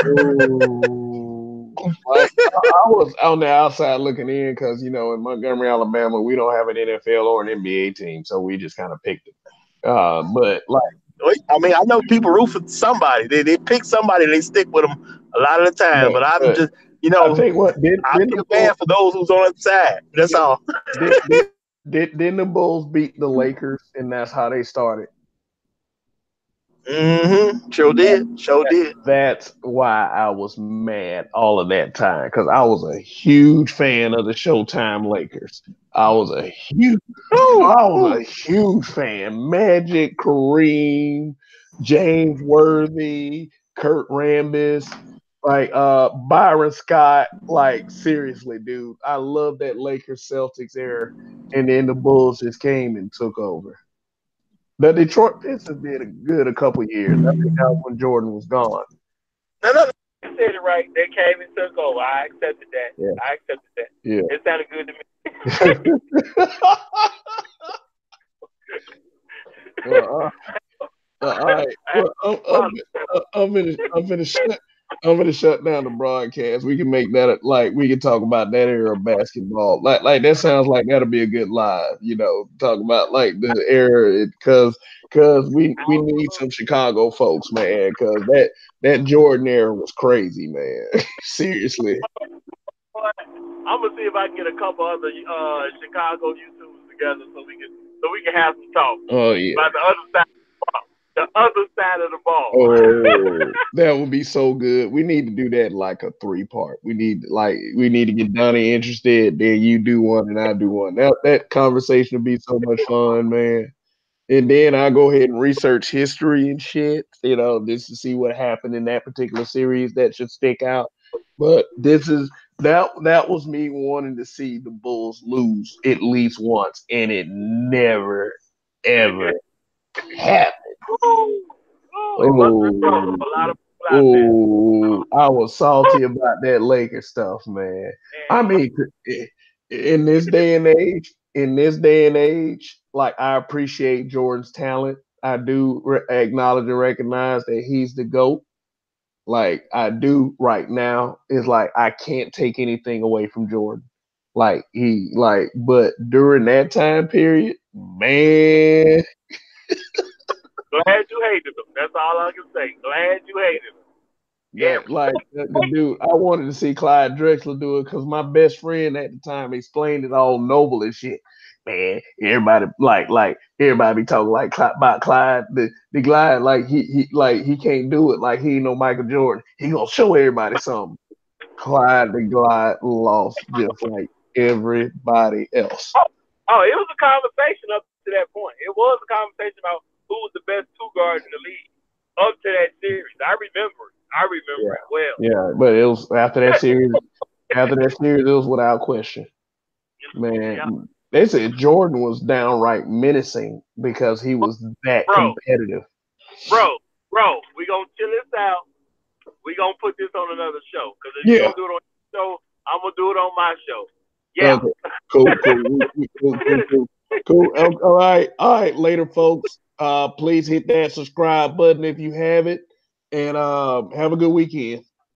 Ooh. Like I was on the outside looking in because in Montgomery, Alabama, we don't have an NFL or an NBA team, so we just kind of picked it. But like,
I mean, I know people root for somebody. They pick somebody and they stick with them a lot of the time. But I'm
but
just,
I think what
I feel bad for those who's on the side. That's all.
did, did, didn't the Bulls beat the Lakers, and that's how they started.
Mm-hmm. Sure did. Sure did.
That's why I was mad all of that time because I was a huge fan of the Showtime Lakers. I was a huge,
Woo,
I was a
woo.
huge fan. Magic, Kareem, James Worthy, Kurt Rambis, like Byron Scott. Like seriously, dude, I love that Lakers Celtics era, and then the Bulls just came and took over. The Detroit Pistons did a good a couple years. I think that was when Jordan was gone.
No, no, no. You said it right. They came and took over. I accepted that.
Yeah,
I accepted that.
yeah.
It sounded good to me.
uh, all right. Well, I'm gonna shut down the broadcast. We can make that like we can talk about that era of basketball. Like that sounds like that'll be a good live. Talk about like the era because we need some Chicago folks, man. Because that Jordan era was crazy, man. Seriously.
I'm gonna see if I can get a couple other Chicago YouTubers together so we can have some talk
Oh yeah.
about the other side of the ball.
Oh, that would be so good. We need to do that like a three-part. We need to get Donnie interested, then you do one and I do one. That conversation would be so much fun, man. And then I go ahead and research history and shit, just to see what happened in that particular series that should stick out. But that was me wanting to see the Bulls lose at least once, and it never ever happened.
It must have been rough
Oh,
for a lot of people out there.
I was salty about that Lakers stuff, man. I
And
mean, in this day and age, like I appreciate Jordan's talent. I do acknowledge and recognize that he's the GOAT. Like I do right now. It's like I can't take anything away from Jordan. But during that time period, man,
glad you hated them. That's all I can say. Glad you hated them. Yeah.
the dude, I wanted to see Clyde Drexler do it because my best friend at the time explained it all noble and shit. Man, everybody everybody be talking about Clyde the Glide he can't do it like he ain't no Michael Jordan. He gonna show everybody something. Clyde the Glide lost just like everybody else.
Oh, it was a conversation up to that point. It was a conversation about who was the best two guard in the league up to that series. I remember it. I remember
Yeah,
it well.
yeah, but it was after that series. After that series, it was without question.
Yeah.
Man, they said Jordan was downright menacing because he was that
Bro,
competitive.
bro, we gonna chill this out. We gonna put this on another show. Cause if you
Yeah.
gonna do it on your show, I'm gonna do it on my show. Yeah.
Okay. Cool. Cool. All right. Later, folks. Please hit that subscribe button if you have it, and have a good weekend.